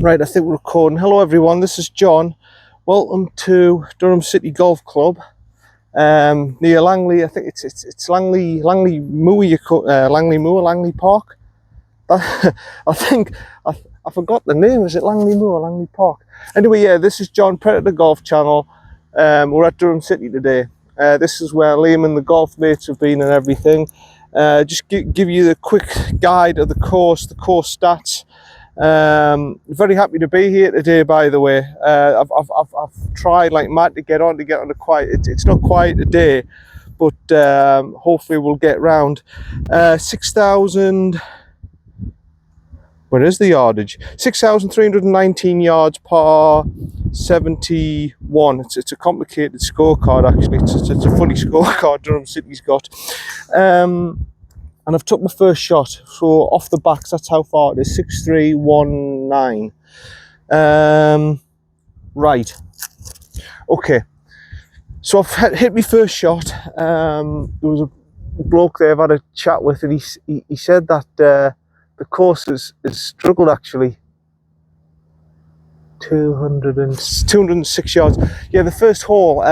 Right, I think we're recording. Hello everyone, this is John. Welcome to Durham City Golf Club. Near Langley, I think it's Langley Moor, Langley Park. I think I forgot the name. Is it Langley Moor or Langley Park? Anyway, yeah, this is John, Predator Golf Channel. We're at Durham City today. This is where Liam and the golf mates have been and everything. Just give you the quick guide of the course stats. Very happy to be here today, by the way. I've tried like mad to get on the quiet. It's not quiet today, but hopefully we'll get round. 6,000. Where is the yardage? 6,319 yards par 71. It's a complicated scorecard actually. It's a funny scorecard Durham City's got. And I've took my first shot, so off the backs, that's how far it is, 6,319. Right, okay, so I've hit my first shot. There was a bloke there I've had a chat with, and he said that the course has struggled actually. 206 yards. Yeah, the first hole,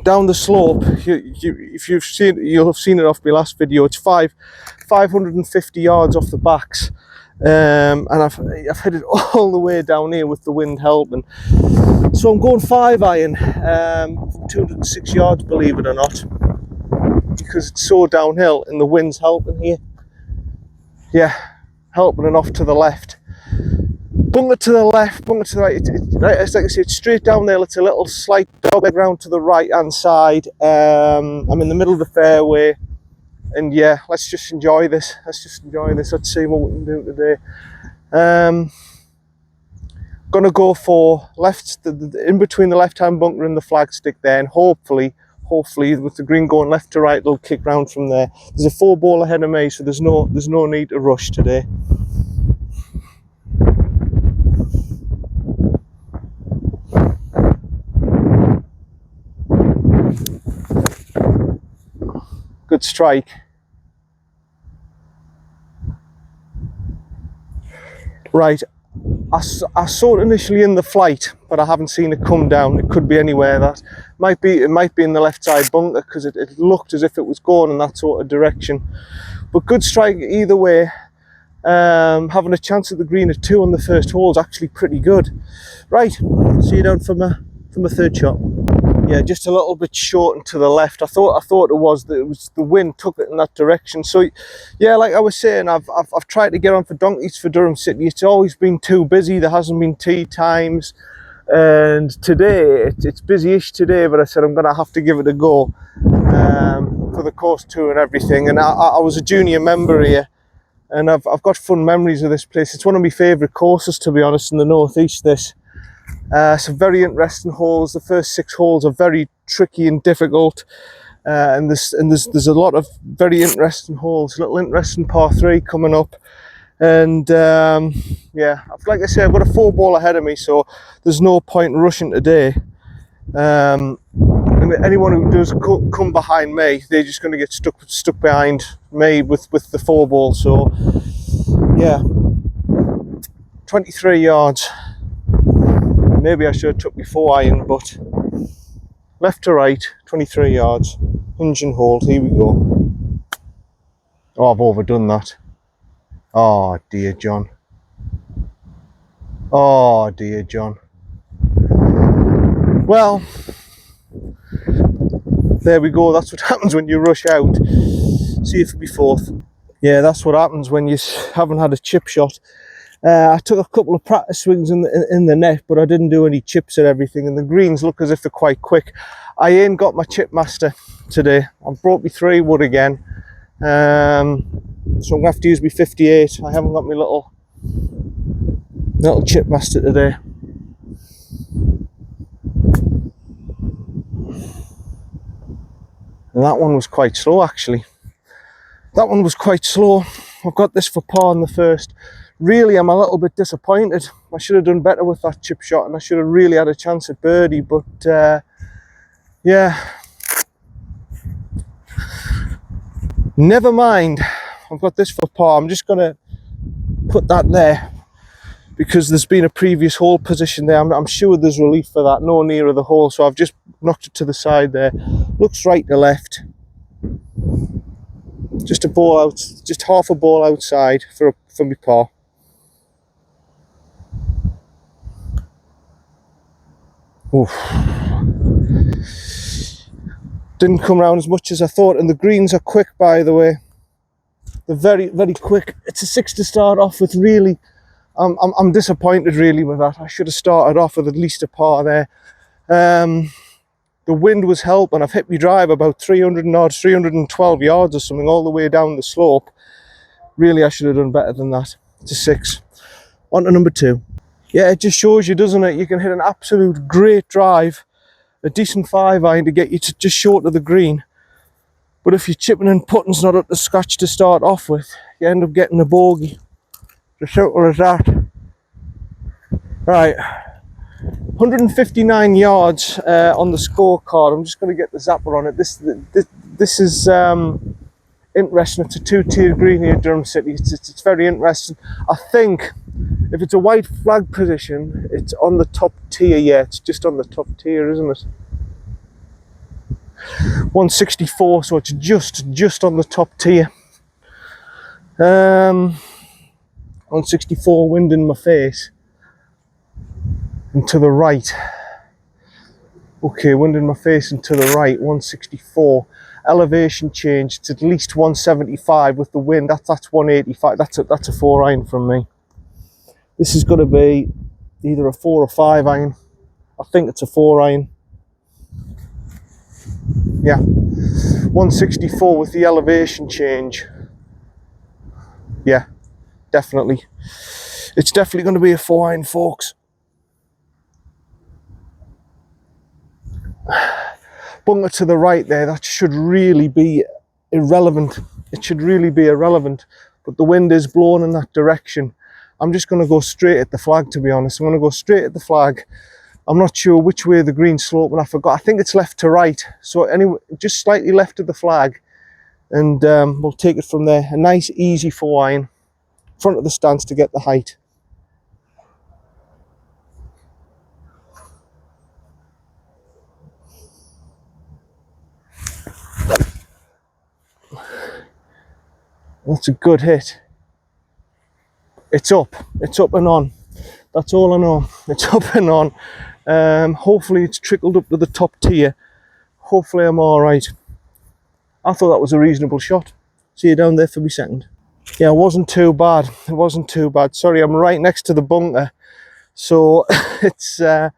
down the slope, if you've seen, you'll have seen it off my last video. It's 550 yards off the backs, and I've hit it all the way down here with the wind helping. So I'm going 5-iron, 206 yards, believe it or not, because it's so downhill and the wind's helping here. Yeah, helping and off to the left. Bunker to the left, bunker to the right. It's like I say, it's straight down there. It's a little slight dog round to the right hand side. I'm in the middle of the fairway, and yeah, let's just enjoy this. Let's see what we can do today. Gonna go for left, in between the left-hand bunker and the flagstick there, and hopefully with the green going left to right, it'll kick round from there. There's a 4-ball ahead of me, so there's no need to rush today. Good strike. Right, I saw it initially in the flight, but I haven't seen it come down. It could be anywhere. That it might be in the left side bunker, because it looked as if it was going in that sort of direction. But good strike either way. Having a chance at the green at 2 on the first hole is actually pretty good. Right, see you down for my third shot. Yeah, just a little bit short and to the left. I thought it was the wind took it in that direction. So yeah, like I was saying, I've tried to get on for donkeys for Durham City. It's always been too busy. There hasn't been tee times, and today it's busy-ish today. But I said I'm gonna have to give it a go for the course tour and everything. And I was a junior member here, and I've got fun memories of this place. It's one of my favourite courses, to be honest, in the northeast. This. Some very interesting holes. The first 6 holes are very tricky and difficult, and there's a lot of very interesting holes. Little interesting par 3 coming up, and yeah, like I say, I've got a 4-ball ahead of me, so there's no point in rushing today. And anyone who does come behind me, they're just going to get stuck behind me with the 4-ball. So yeah, 23 yards. Maybe I should have took my 4-iron, but left to right, 23 yards, hinge and hold. Here we go. Oh, I've overdone that. Oh dear John. Oh dear John. Well, there we go. That's what happens when you rush out. See you for my 4th. Yeah, that's what happens when you haven't had a chip shot. I took a couple of practice swings in the net, but I didn't do any chips and everything, and the greens look as if they're quite quick. I ain't got my chip master today. I've brought me 3 wood again, so I'm gonna have to use my 58. I haven't got my little chip master today. And that one was quite slow actually. That one was quite slow. I've got this for par in the first. Really, I'm a little bit disappointed. I should have done better with that chip shot, and I should have really had a chance at birdie, but yeah, never mind. I've got this for par. I'm just gonna put that there because there's been a previous hole position there. I'm sure there's relief for that, no nearer the hole, so I've just knocked it to the side there. Looks right to left. Just a ball out, just half a ball outside for my par. Oof. Didn't come round as much as I thought, and the greens are quick, by the way. They're very, very quick. It's a 6 to start off with, really. I'm disappointed, really, with that. I should have started off with at least a par there. The wind was helping. I've hit my drive about 312 yards or something all the way down the slope. Really, I should have done better than that. It's a 6. On to number 2. Yeah, it just shows you, doesn't it? You can hit an absolute great drive, a decent 5-iron to get you to just short of the green. But if your chipping and putting's not up to scratch to start off with, you end up getting a bogey. As simple as that. Right, 159 yards on the scorecard. I'm just going to get the zapper on it. This is interesting. It's a 2-tier green here at Durham City. It's very interesting. I think if it's a white flag position, it's on the top tier. Yeah, it's just on the top tier, isn't it? 164, so it's just on the top tier. 164, wind in my face. And to the right. Okay, wind in my face and to the right, 164. Elevation change, it's at least 175 with the wind. That's 185. That's a 4-iron from me. This is going to be either a 4 or 5-iron. I think it's a 4-iron. Yeah, 164 with the elevation change. Yeah, definitely. It's definitely going to be a 4-iron, folks. Bunker to the right there, that should really be irrelevant. It should really be irrelevant, but the wind is blowing in that direction. I'm just going to go straight at the flag, to be honest. I'm going to go straight at the flag. I'm not sure which way the green's sloping. I forgot. I think it's left to right. So anyway, just slightly left of the flag, and we'll take it from there. A nice, easy 4-iron, front of the stance to get the height. That's a good hit. It's up and on. That's all I know. It's up and on. Hopefully it's trickled up to the top tier. Hopefully I'm all right. I thought that was a reasonable shot. See you down there for me second. Yeah, it wasn't too bad. It wasn't too bad. Sorry, I'm right next to the bunker, so it's a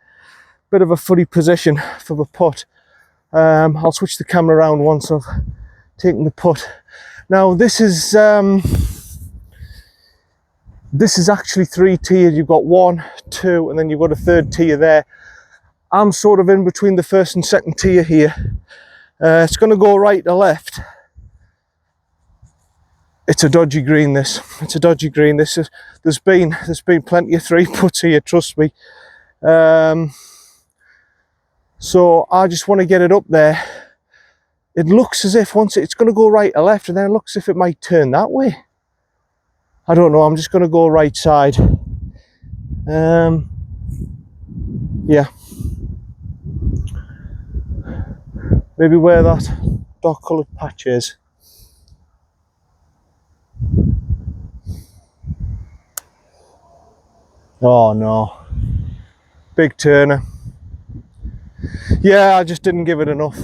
bit of a funny position for the putt. I'll switch the camera around once I've taken the putt. Now this is actually 3 tiered. You've got 1, 2, and then you've got a 3rd tier there. I'm sort of in between the 1st and 2nd tier here. It's going to go right to left. It's a dodgy green, this. It's a dodgy green. There's been plenty of 3 putts here, trust me. So I just want to get it up there. It looks as if once it's going to go right to left, and then it looks as if it might turn that way. I don't know. I'm just going to go right side. Yeah. Maybe where that dark coloured patch is. Oh no. Big turner. Yeah, I just didn't give it enough.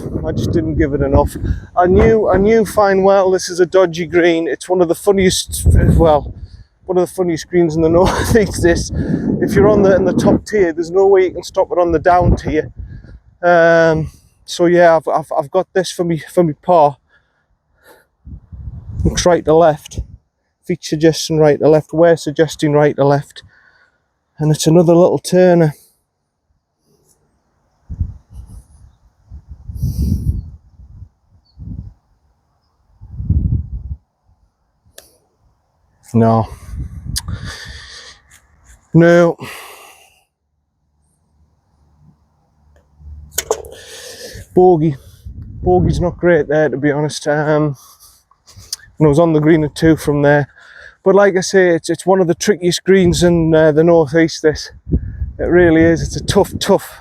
I knew fine well this is a dodgy green. It's one of the funniest, well, one of the funniest greens in the northeast. This, if you're in the top tier, there's no way you can stop it on the down tier. So yeah, I've got this for me par. Looks right to left. Feet suggesting right to left. We're suggesting right to left. And it's another little turner. No. Bogey's not great there, to be honest. And I was on the green at 2 from there. But like I say, it's one of the trickiest greens in the northeast. This, it really is. It's a tough.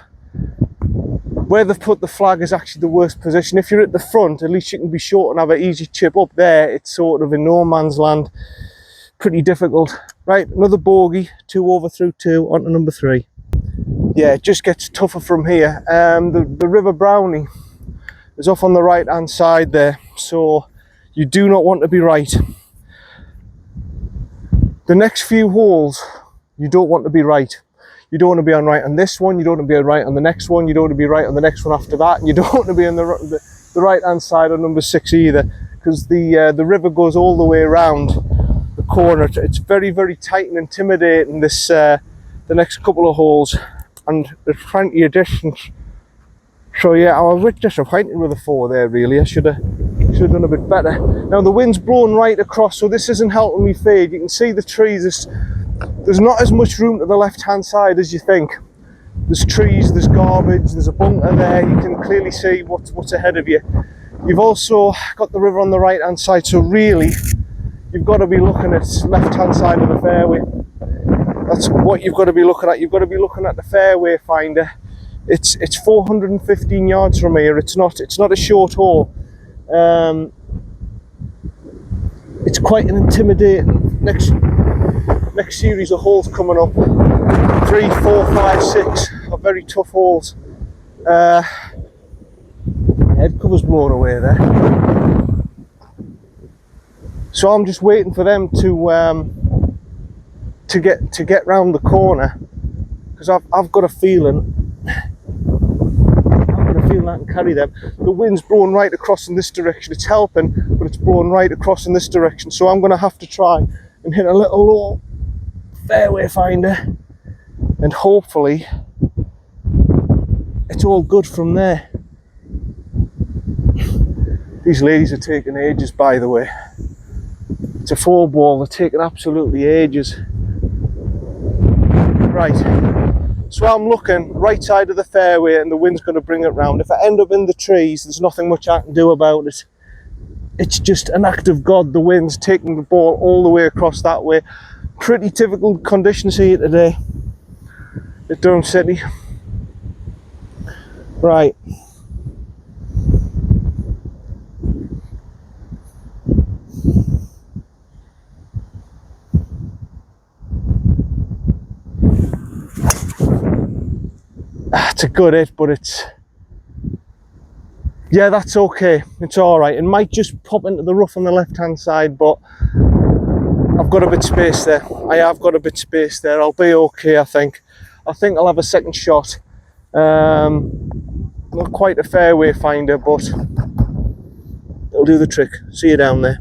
Where they've put the flag is actually the worst position. If you're at the front, at least you can be short and have an easy chip. Up there, it's sort of in no man's land. Pretty difficult. Right, another bogey. 2 over through 2, on to number 3. Yeah, it just gets tougher from here. The River Brownie is off on the right hand side there, so you do not want to be right. The next few holes, you don't want to be right. You don't want to be on right on this one, you don't want to be on right on the next one, you don't want to be right on the next one after that, and you don't want to be on the right hand side on number 6 either, because the river goes all the way around the corner. It's very, very tight and intimidating, this the next couple of holes, and there's plenty of distance. So yeah, I was a bit disappointed with the 4 there, really. I should have done a bit better. Now the wind's blowing right across, so this isn't helping me fade. You can see the trees. There's not as much room to the left hand side as you think. There's trees, there's garbage, there's a bunker there. You can clearly see what's ahead of you. You've also got the river on the right hand side, so really you've got to be looking at left hand side of the fairway. That's what you've got to be looking at. You've got to be looking at the fairway finder. It's 415 yards from here. It's not a short hole. It's quite an intimidating next series of holes coming up. 3, 4, 5, 6 are very tough holes. Head cover's blown away there, so I'm just waiting for them to get round the corner, because I've got a feeling I can carry them. The wind's blowing right across in this direction. It's helping, but it's blowing right across in this direction, so I'm going to have to try and hit a little low fairway finder, and hopefully it's all good from there. These ladies are taking ages, by the way. It's a 4 ball, they're taking absolutely ages. Right, so I'm looking right side of the fairway, and the wind's going to bring it round. If I end up in the trees, there's nothing much I can do about it. It's just an act of God. The wind's taking the ball all the way across that way. Pretty typical conditions here today at Durham City. Right. It's a good hit, but yeah, that's okay. It's all right. It might just pop into the rough on the left hand side, but I've got a bit of space there. I have got a bit of space there. I'll be okay, I think. I'll have a second shot. Not quite a fairway finder, but it'll do the trick. See you down there.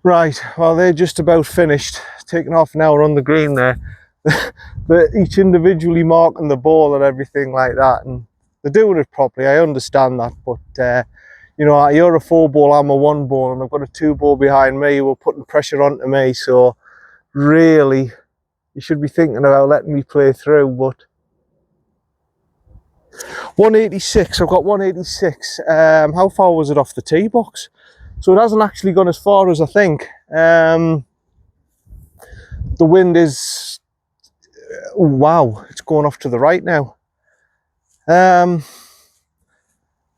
Right, well, they're just about finished. It's taken half an hour on the green there. They're each individually marking the ball and everything like that, and they're doing it properly. I understand that, but you know, you're a 4 ball, I'm a 1 ball, and I've got a 2 ball behind me. We're putting pressure onto me, so really you should be thinking about letting me play through. But 186, I've got 186. How far was it off the tee box? So it hasn't actually gone as far as I think. The wind is, wow, it's going off to the right now.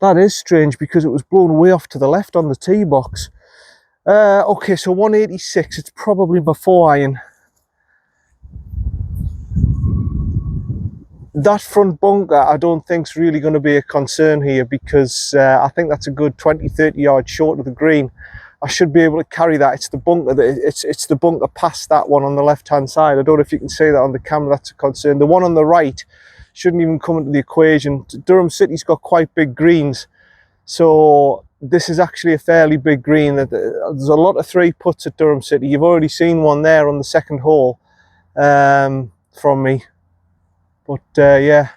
That is strange, because it was blown way off to the left on the tee box. Okay, so 186, it's probably before iron. That front bunker I don't think is really going to be a concern here, because I think that's a good 20-30 yards short of the green. I should be able to carry that. It's the bunker it's the bunker past that one on the left hand side. I don't know if you can see that on the camera. That's a concern. The one on the right shouldn't even come into the equation. Durham City's got quite big greens, so this is actually a fairly big green. There's a lot of 3 putts at Durham City. You've already seen one there on the second hole from me. But yeah,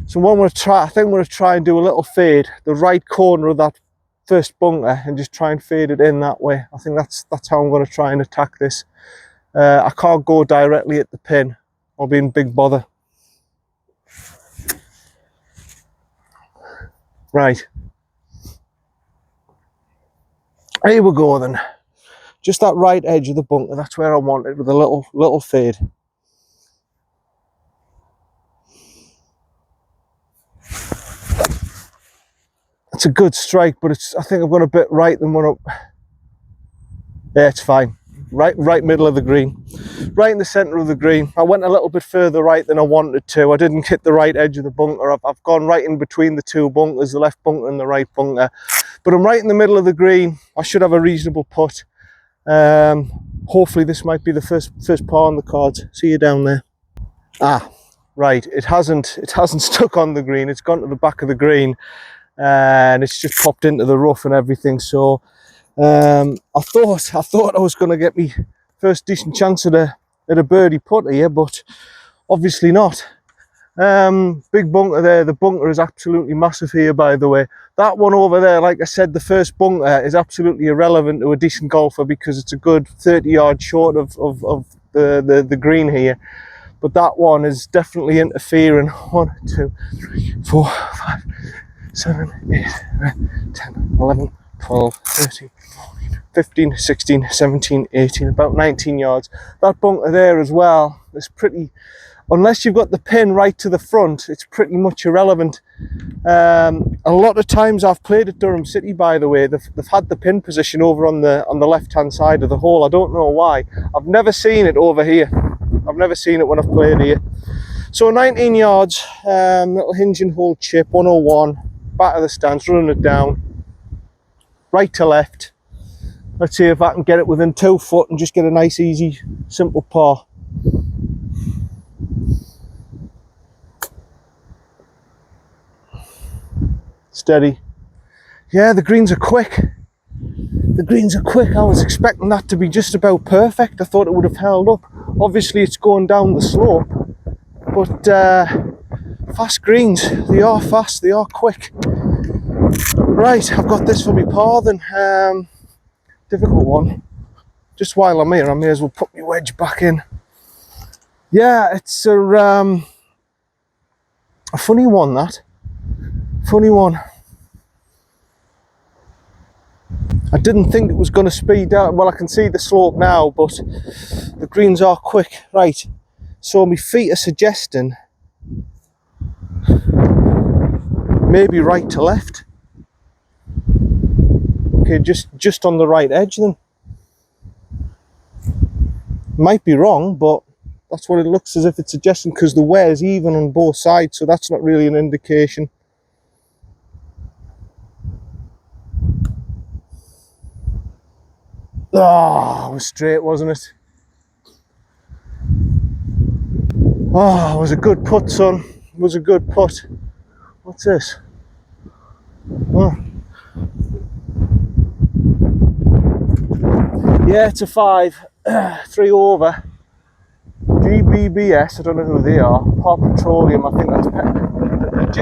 so what I'm going to try, I think I'm going to try and do a little fade, the right corner of that first bunker, and just try and fade it in that way. I think that's how I'm going to try and attack this. I can't go directly at the pin. I'll be in big bother. Right. Here we go then. Just that right edge of the bunker, that's where I want it, with a little fade. It's a good strike, but I think I've got a bit right than what yeah, it's fine. Right middle of the green. Right in the centre of the green. I went a little bit further right than I wanted to. I didn't hit the right edge of the bunker. I've gone right in between the two bunkers, the left bunker and the right bunker. But I'm right in the middle of the green. I should have a reasonable putt. Hopefully this might be the first par on the cards. See you down there. Ah, right. It hasn't stuck on the green. It's gone to the back of the green, and it's just popped into the rough and everything. So I thought I was going to get me first decent chance at a birdie putt here, but obviously not. Big bunker there. The bunker is absolutely massive here, by the way. That one over there, like I said, the first bunker is absolutely irrelevant to a decent golfer because it's a good 30 yards short of the green here. But that one is definitely interfering. 1, 2, 3, 4, 5, 7, 8, 9, 10, 11, 12, 13, 14, 15, 16, 17, 18, about 19 yards. That bunker there as well is pretty, unless you've got the pin right to the front, it's pretty much irrelevant. A lot of times I've played at Durham City, by the way, they've had the pin position over on the left hand side of the hole. I don't know why. I've never seen it over here. I've never seen it when I've played here. So 19 yards, little hinge and hold chip, 101, back of the stance, running it down, right to left. Let's see if I can get it within 2 foot and just get a nice, easy, simple par. Steady. Yeah, the greens are quick. The greens are quick. I was expecting that to be just about perfect. I thought it would have held up. Obviously it's going down the slope, but fast greens. They are fast, they are quick. Right, I've got this for me par then. Difficult one. Just while I'm here, I may as well put my wedge back in. Yeah, it's a funny one, that. Funny one. I didn't think it was going to speed out. Well, I can see the slope now, but the greens are quick. Right, so my feet are suggesting maybe right to left. Okay, just on the right edge then. Might be wrong, but that's what it looks as if it's suggesting, because the wear's even on both sides, so that's not really an indication. Oh, it was straight, wasn't it? Oh, it was a good putt, son. It was a good putt. What's this? Oh. Yeah, it's a 5. 3 over. GBBS, I don't know who they are. Par Petroleum, I think that's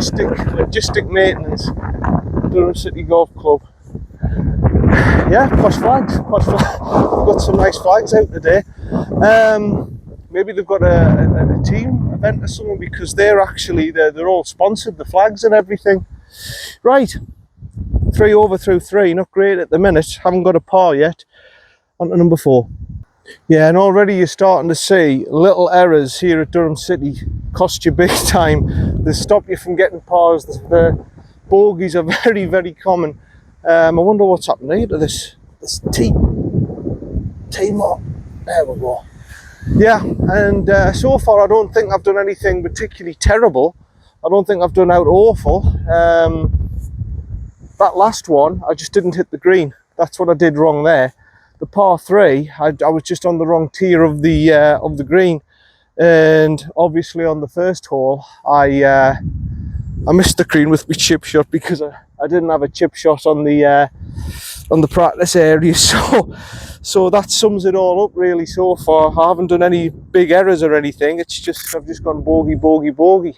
logistic maintenance. Durham City Golf Club. Yeah, posh flags. Posh flags. Got some nice flags out today. Maybe they've got a team event or something, because they're all sponsored, the flags and everything. Right, 3 over through 3. Not great at the minute. Haven't got a par yet. On to number 4. Yeah, and already you're starting to see little errors here at Durham City cost you big time. They stop you from getting pars. The bogeys are very, very common. I wonder what's happened here to this tee mark. There we go. Yeah, and so far I don't think I've done anything particularly terrible. I don't think I've done out awful. That last one, I just didn't hit the green. That's what I did wrong there. The par 3, I was just on the wrong tier of the green, and obviously on the first hole I missed the green with my chip shot, because I didn't have a chip shot on the practice area. So that sums it all up really so far. I haven't done any big errors or anything. It's just I've just gone bogey, bogey, bogey.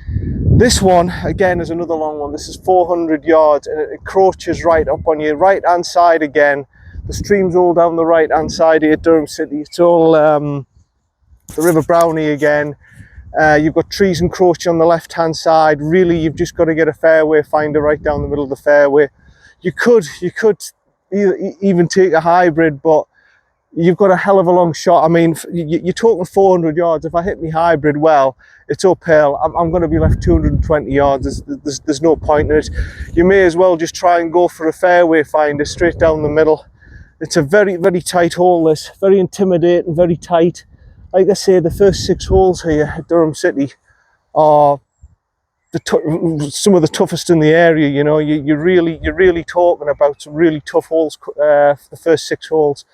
This one again is another long one. This is 400 yards, and it encroaches right up on your right hand side again. The stream's all down the right hand side here at Durham City. It's all the River Brownie again. You've got trees encroaching on the left hand side. Really, you've just got to get a fairway finder right down the middle of the fairway. You could even take a hybrid, but you've got a hell of a long shot. I mean, you're talking 400 yards. If I hit me hybrid well, it's uphill. I'm going to be left 220 yards. There's no point in it. You may as well just try and go for a fairway finder straight down the middle. It's a very, very tight hole, this. Very intimidating, very tight. Like I say, the first 6 holes here at Durham City are some of the toughest in the area. You know, you're really talking about some really tough holes for the first 6 holes.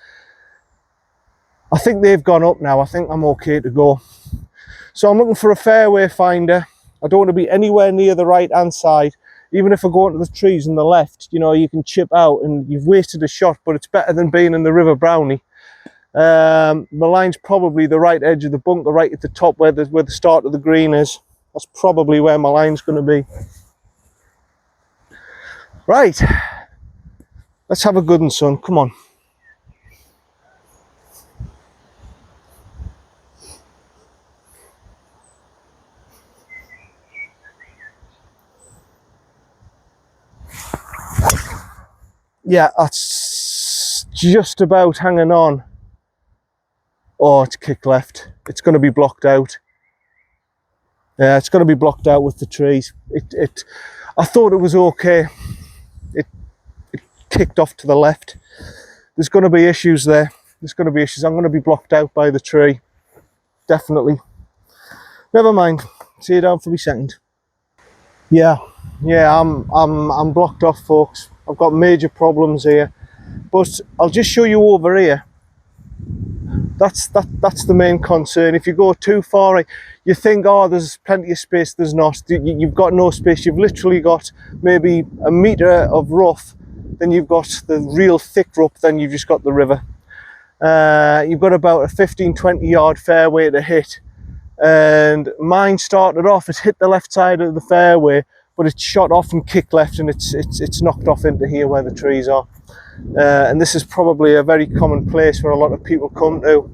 I think they've gone up now. I think I'm okay to go. So I'm looking for a fairway finder. I don't want to be anywhere near the right hand side. Even if I go into the trees on the left, you know, you can chip out and you've wasted a shot, but it's better than being in the River Brownie. My line's probably the right edge of the bunker, right at the top where the start of the green is. That's probably where my line's going to be. Right. Let's have a good one, son. Come on. Yeah, that's just about hanging on. Oh, it's kick left. It's going to be blocked out. Yeah, it's going to be blocked out with the trees. I thought it was okay. It kicked off to the left. There's going to be issues there. There's going to be issues. I'm going to be blocked out by the tree. Definitely. Never mind. See you down for me second. Yeah, I'm blocked off, folks. I've got major problems here, but I'll just show you over here. That's the main concern. If you go too far, you think, oh, there's plenty of space. There's not. You've got no space. You've literally got maybe a metre of rough, then you've got the real thick rough, then you've just got the river. You've got about a 15-20 yard fairway to hit, and mine started off, it hit the left side of the fairway, but it's shot off and kicked left, and it's knocked off into here where the trees are. And this is probably a very common place where a lot of people come to,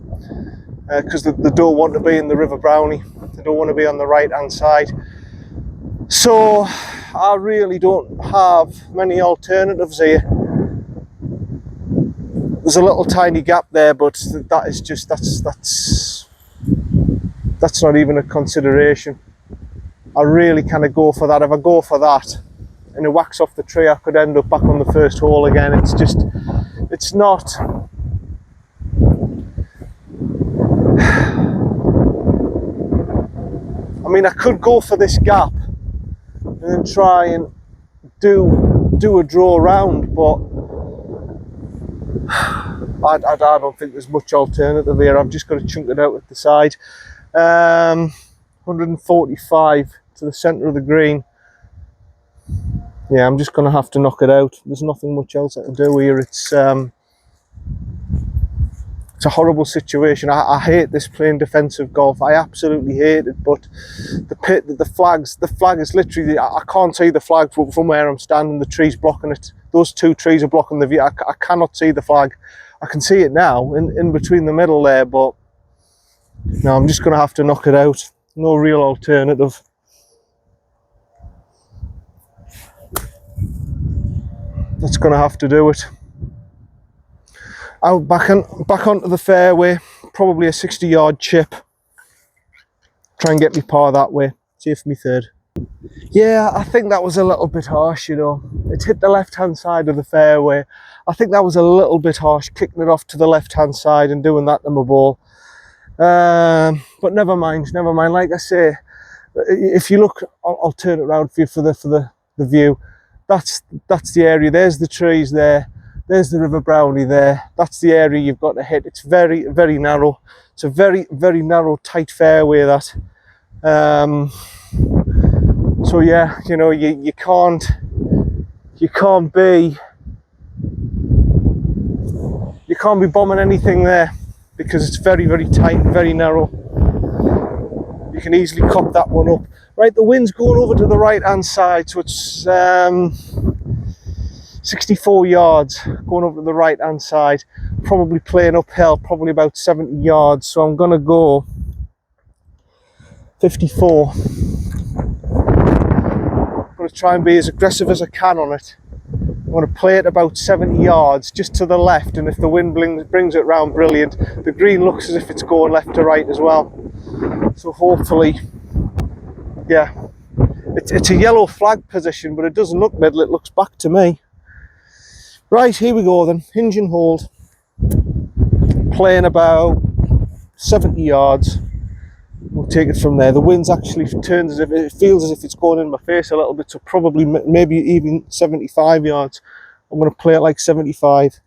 because they don't want to be in the River Brownie. They don't want to be on the right hand side. So I really don't have many alternatives here. There's a little tiny gap there, but that's not even a consideration. I really kind of go for that. If I go for that and it whacks off the tree, I could end up back on the first hole again. It's not. I mean, I could go for this gap and then try and do a draw round, but I don't think there's much alternative here. I've just got to chunk it out at the side. 145 to the centre of the green. Yeah, I'm just going to have to knock it out. There's nothing much else I can do here. It's a horrible situation. I hate this playing defensive golf. I absolutely hate it. But the flag is literally, I can't see the flag from where I'm standing. The tree's blocking it. Those 2 trees are blocking the view. I cannot see the flag. I can see it now in between the middle there, but no, I'm just going to have to knock it out. No real alternative. That's going to have to do it. Out back onto the fairway, probably a 60 yard chip. Try and get me par that way. See if me third. Yeah, I think that was a little bit harsh, you know. It hit the left hand side of the fairway. I think that was a little bit harsh, kicking it off to the left hand side and doing that to my ball. But never mind. Like I say, if you look, I'll turn it around for you for the view. That's the area. There's the trees there. There's the River Brownie there. That's the area you've got to hit. It's very, very narrow. It's a very, very narrow, tight fairway, that. So yeah, you know, you can't be bombing anything there, because it's very, very tight and very narrow. You can easily cock that one up. Right, the wind's going over to the right hand side, so it's 64 yards going over to the right hand side, probably playing uphill, probably about 70 yards. So I'm gonna go 54. I'm gonna try and be as aggressive as I can on it. I'm going to play it about 70 yards just to the left, and if the wind brings it round, brilliant. The green looks as if it's going left to right as well, so hopefully, yeah. It's a yellow flag position, but it doesn't look middle, it looks back to me. Right, here we go then, hinge and hold. Playing about 70 yards. We'll take it from there. The wind's actually turned as if it feels as if it's going in my face a little bit, so probably maybe even 75 yards. I'm going to play it like 75.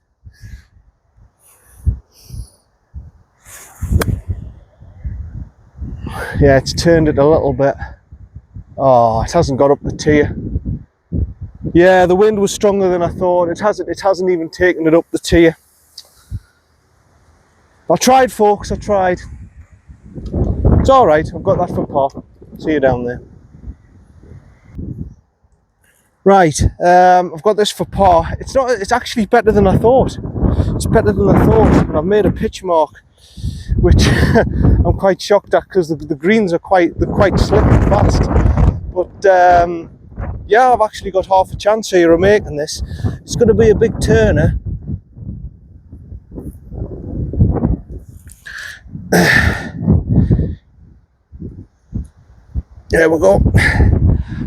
Yeah, it's turned it a little bit. Oh, it hasn't got up the tier. Yeah, the wind was stronger than I thought. It hasn't even taken it up the tier. I tried, folks, I tried. It's all right, I've got that for par. See you down there. Right, I've got this for par. It's actually better than I thought. It's better than I thought, and I've made a pitch mark, which I'm quite shocked at because the greens are quite slick and fast. But yeah, I've actually got half a chance here of making this. It's going to be a big turner. There we go.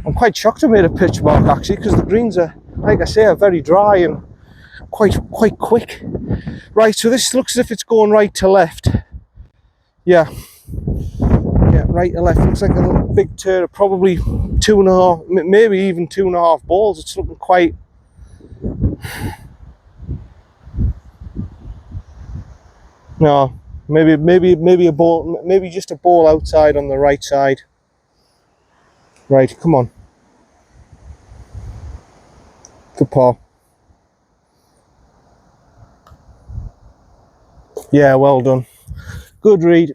I'm quite shocked I made a pitch mark actually, because the greens are, like I say, are very dry and quite quick. Right, so this looks as if it's going right to left. Yeah, right to left. Looks like a little big turn, probably 2.5, maybe even 2.5 balls. It's looking quite. No, maybe a ball, maybe just a ball outside on the right side. Right, come on. For par. Yeah, well done. Good read.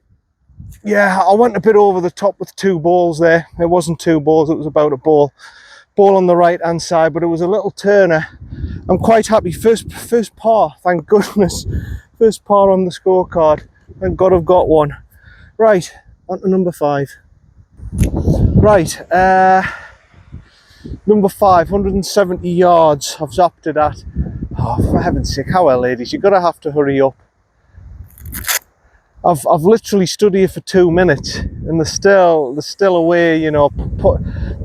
Yeah, I went a bit over the top with 2 balls there. It wasn't 2 balls, it was about a ball on the right hand side, but it was a little turner. I'm quite happy. First par, thank goodness. First par on the scorecard. Thank God I've got one. Right, on to number 5. Right, number 5, 170 yards. I've zapped it at. Oh, for heaven's sake, how are ladies? You're gonna have to hurry up. I've literally stood here for 2 minutes, and they're still away. You know,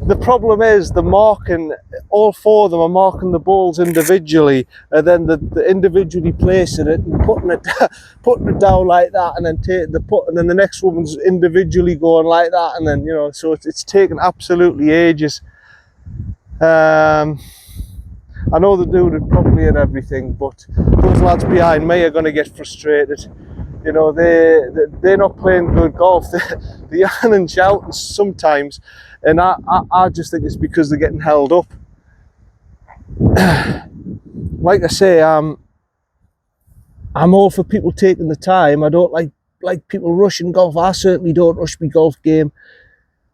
the problem is the marking. All 4 of them are marking the balls individually, and then the individually placing it and putting it down like that, and then taking the putt, and then the next woman's individually going like that, and then, you know, so it's taken absolutely ages. I know they're doing it properly and everything, but those lads behind me are going to get frustrated. You know, they're not playing good golf. They're yelling and shouting sometimes, and I just think it's because they're getting held up. Like I say, I'm all for people taking the time. I don't like people rushing golf. I certainly don't rush my golf game.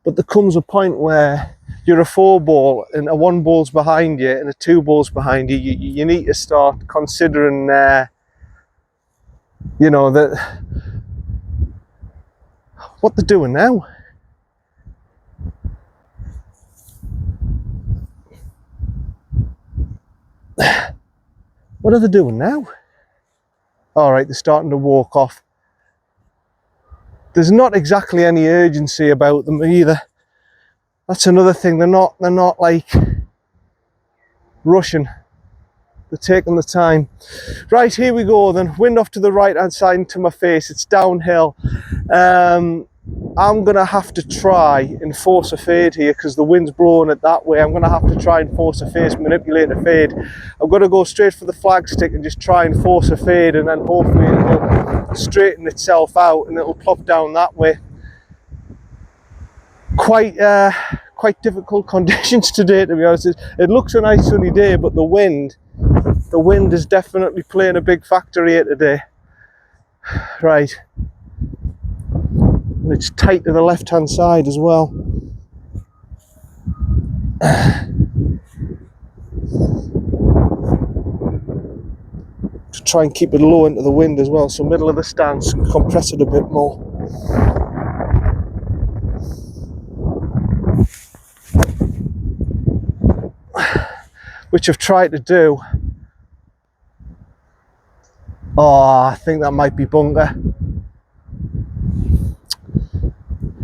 But there comes a point where you're a 4 ball and a 1 ball's behind you and a 2 ball's behind you. You need to start considering, you know, that what they're doing now. What are they doing now? All right, they're starting to walk off. There's not exactly any urgency about them either. That's another thing. They're not like rushing. They're taking the time. Right, here we go then. Wind off to the right hand side into my face. It's downhill. I'm gonna have to try and force a fade here because the wind's blowing it that way. I'm gonna have to try and force a fade, manipulate a fade. I'm gonna go straight for the flagstick and just try and force a fade, and then hopefully it'll straighten itself out and it'll plop down that way. Quite difficult conditions today, to be honest. It looks a nice sunny day, but the wind is definitely playing a big factor here today. Right. It's tight to the left hand side as well. To try and keep it low into the wind as well, so middle of the stance and compress it a bit more. Which which I've tried to do. Oh, I think that might be bunker.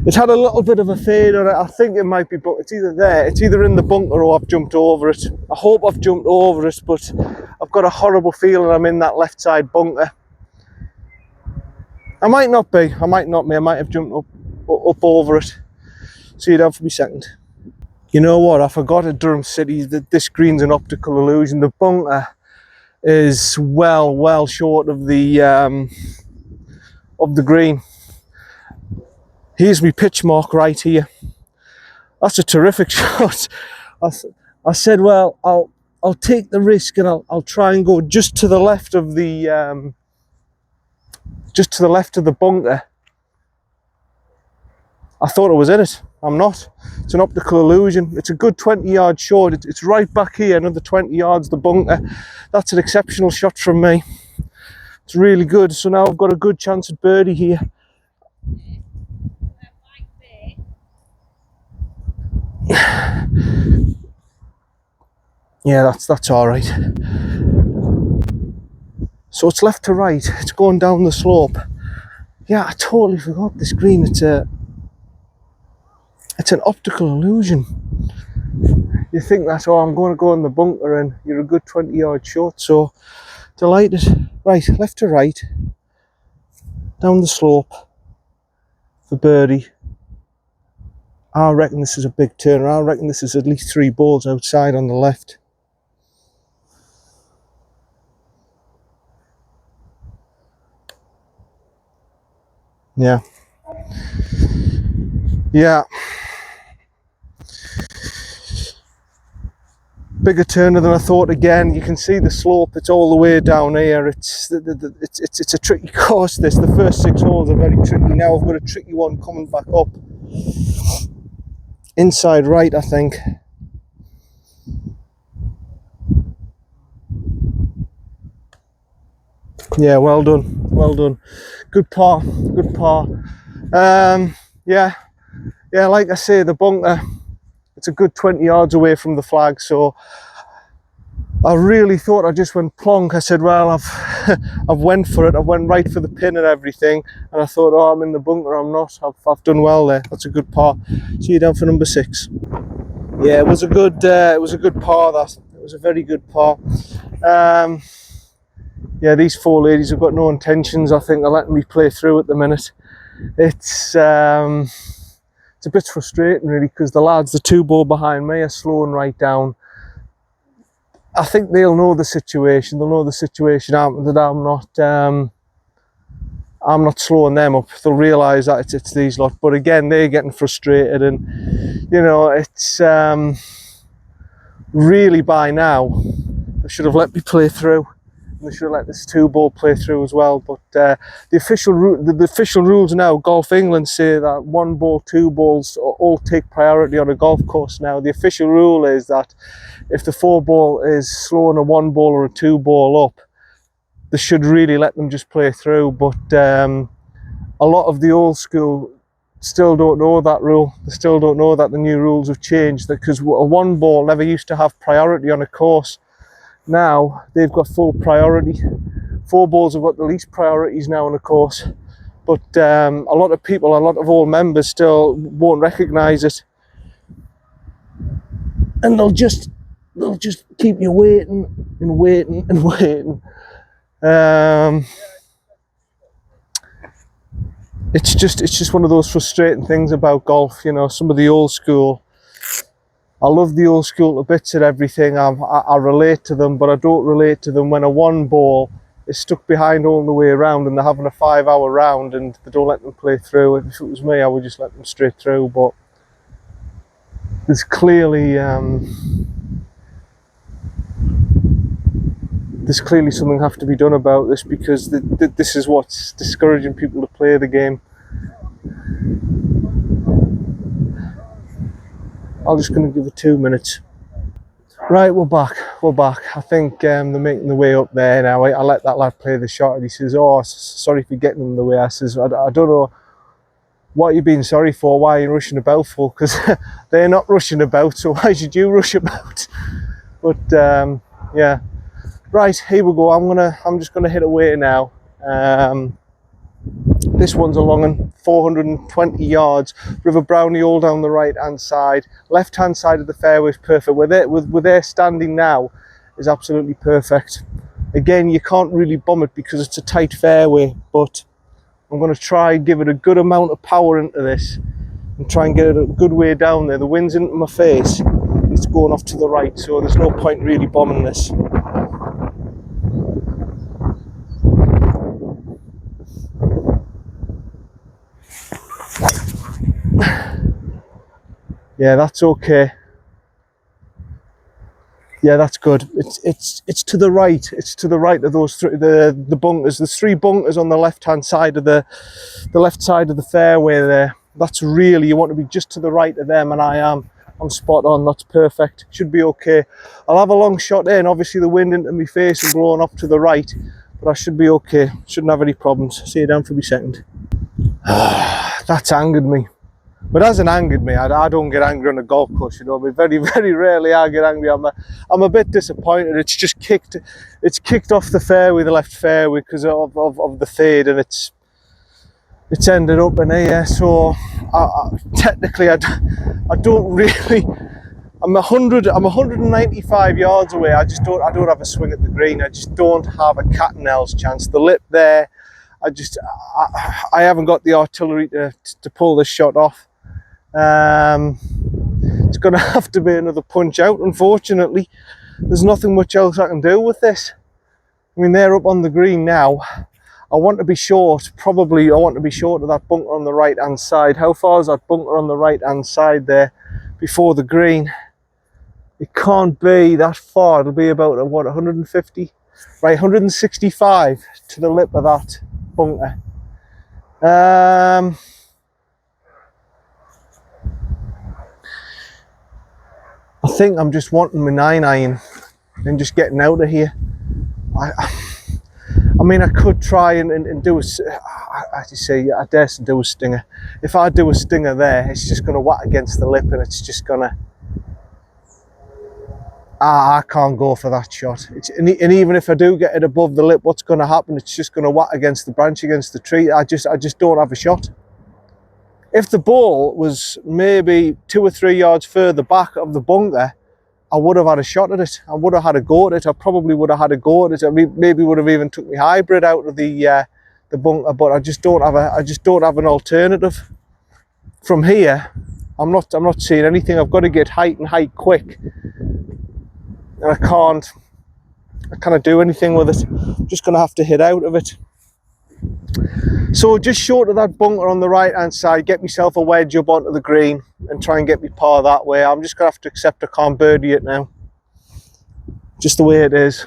It's had a little bit of a fade on it. I think it might be, but it's either there, it's either in the bunker or I've jumped over it. I hope I've jumped over it, but I've got a horrible feeling I'm in that left side bunker. I might not be, I might have jumped up over it. See you down for me second. You know what, I forgot at Durham City that this green's an optical illusion. The bunker is well short of the green. Here's my pitch mark right here. That's a terrific shot. I said, well, I'll take the risk and I'll try and go just to the left of the bunker. I thought I was in it. I'm not. It's an optical illusion. It's a good 20 yards short. It's right back here, another 20 yards, the bunker. That's an exceptional shot from me. It's really good. So now I've got a good chance at birdie here. Yeah, that's all right. So it's left to right. It's going down the slope. Yeah, I totally forgot this green. It's an optical illusion. You think that, oh, I'm going to go in the bunker and you're a good 20 yards short. So delighted. Right, left to right, down the slope for birdie. I reckon this is a big turner. I reckon this is at least 3 balls outside on the left. Yeah. Yeah. Bigger turner than I thought again. You can see the slope, it's all the way down here. It's a tricky course this. The first 6 holes are very tricky. Now I've got a tricky one coming back up. Inside right, I think. Yeah, well done, well done. Good par, good par. Yeah, like I say, the bunker, it's a good 20 yards away from the flag, so I really thought I just went plonk. I said, well, I've went for it. I went right for the pin and everything, and I thought, oh, I'm in the bunker. I'm not. I've done well there. That's a good par. See you down for number 6. Yeah, it was a good par. That it was a very good par. Yeah, these 4 ladies have got no intentions. I think they're letting me play through at the minute. It's a bit frustrating really, because the lads, the 2 ball behind me, are slowing right down. I think they'll know the situation. They'll know the situation that I'm not slowing them up. They'll realise that it's these lot. But again, they're getting frustrated, and you know, it's really by now they should have let me play through. They should have let this 2 ball play through as well. But the official rules now, Golf England say that 1 ball, 2 balls all take priority on a golf course now. The official rule is that if the 4 ball is slowing a 1 ball or a 2 ball up, they should really let them just play through. But a lot of the old school still don't know that rule. They still don't know that the new rules have changed, because a 1 ball never used to have priority on a course. Now they've got full priority. 4 balls have got the least priorities now on a course. But a lot of people, a lot of old members still won't recognise it, and they'll just keep you waiting and waiting and waiting. It's just one of those frustrating things about golf. You know, some of the old school, I love the old school to bits and everything. I relate to them, but I don't relate to them when a 1 ball is stuck behind all the way around and they're having a 5-hour round and they don't let them play through. If it was me, I would just let them straight through. But there's clearly something have to be done about this, because this is what's discouraging people to play the game. I'm just going to give it 2 minutes. Right, we're back. I think they're making the way up there now. I let that lad play the shot and he says, oh, sorry for getting in the way. I says, I don't know what you're being sorry for, why you're rushing about for, because they're not rushing about, so why should you rush about? But yeah, right, here we go. I'm just gonna hit away now. This one's a long one, 420 yards. River Brownie all down the right hand side. Left hand side of the fairway is perfect. Where they're standing now is absolutely perfect. Again, you can't really bomb it because it's a tight fairway, but I'm going to try and give it a good amount of power into this and try and get it a good way down there. The wind's into my face, it's going off to the right, so there's no point really bombing this. Yeah, that's okay. Yeah, that's good. It's to the right. It's to the right of those the bunkers. There's 3 bunkers on the left hand side of the left side of the fairway there. That's really, you want to be just to the right of them, and I'm spot on. That's perfect. Should be okay. I'll have a long shot in. Obviously the wind into my face and blowing off to the right, but I should be okay. Shouldn't have any problems. See you down for me second. That's angered me. But it hasn't angered me. I don't get angry on a golf course, you know. But very, very rarely I get angry. I'm a bit disappointed. It's just kicked off the fairway, the left fairway, because of the fade, and it's ended up in here. So technically, I don't really. I'm 195 yards away. I don't have a swing at the green. I just don't have a cat and nails chance. The lip there, I haven't got the artillery to pull this shot off. It's going to have to be another punch out, unfortunately. There's nothing much else I can do with this. I mean, they're up on the green now. I want to be short, probably I want to be short of that bunker on the right hand side. How far is that bunker on the right hand side there before the green? It can't be that far. It'll be about, what, 150? Right, 165 to the lip of that bunker. I think I'm just wanting my 9-iron and just getting out of here. I mean, I could try and do as you say, I dare to do a stinger. If I do a stinger there, it's just going to whack against the lip, and it's just going to... I can't go for that shot. And even if I do get it above the lip, what's going to happen? It's just going to whack against the branch, against the tree. I just don't have a shot. If the ball was maybe 2 or 3 yards further back of the bunker, I would have had a shot at it. I would have had a go at it. I probably would have had a go at it. I mean, maybe would have even took my hybrid out of the bunker, but I just don't have an alternative. From here, I'm not seeing anything. I've got to get height and height quick, and I can't do anything with it. I'm just going to have to hit out of it. So just short of that bunker on the right hand side, get myself a wedge up onto the green and try and get me par that way. I'm just going to have to accept I can't birdie it now. Just the way it is.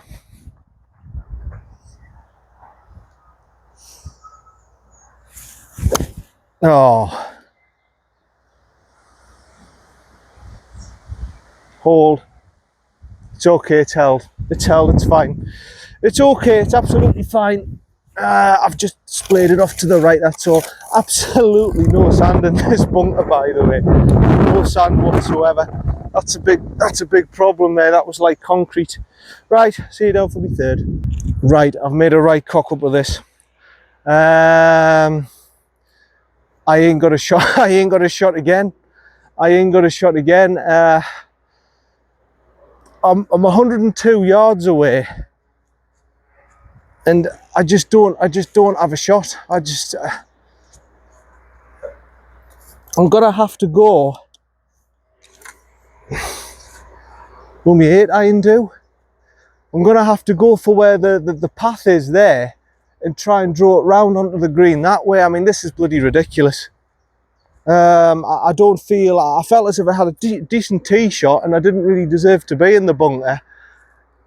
Oh. Hold. It's okay, it's held. It's held, it's fine. It's okay, it's absolutely fine. I've just splayed it off to the right, that's all. Absolutely no sand in this bunker, by the way. No sand whatsoever. That's a big problem there. That was like concrete. Right, see you down for me third. Right, I've made a right cock up with this. I ain't got a shot. I ain't got a shot again. I'm 102 yards away, and I just don't have a shot. I'm gonna have to go. Will me 8-iron do? I'm gonna have to go for where the path is there, and try and draw it round onto the green that way. I mean, this is bloody ridiculous. I don't feel, I felt as if I had a decent tee shot, and I didn't really deserve to be in the bunker.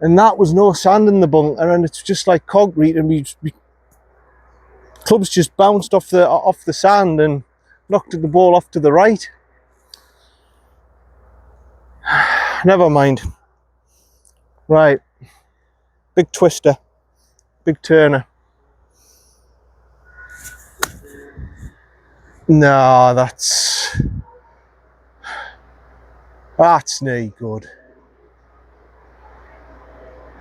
And that was no sand in the bunker, and it's just like concrete, and we clubs just bounced off the sand and knocked the ball off to the right. Never mind. Right, big twister, big turner. No, that's no good.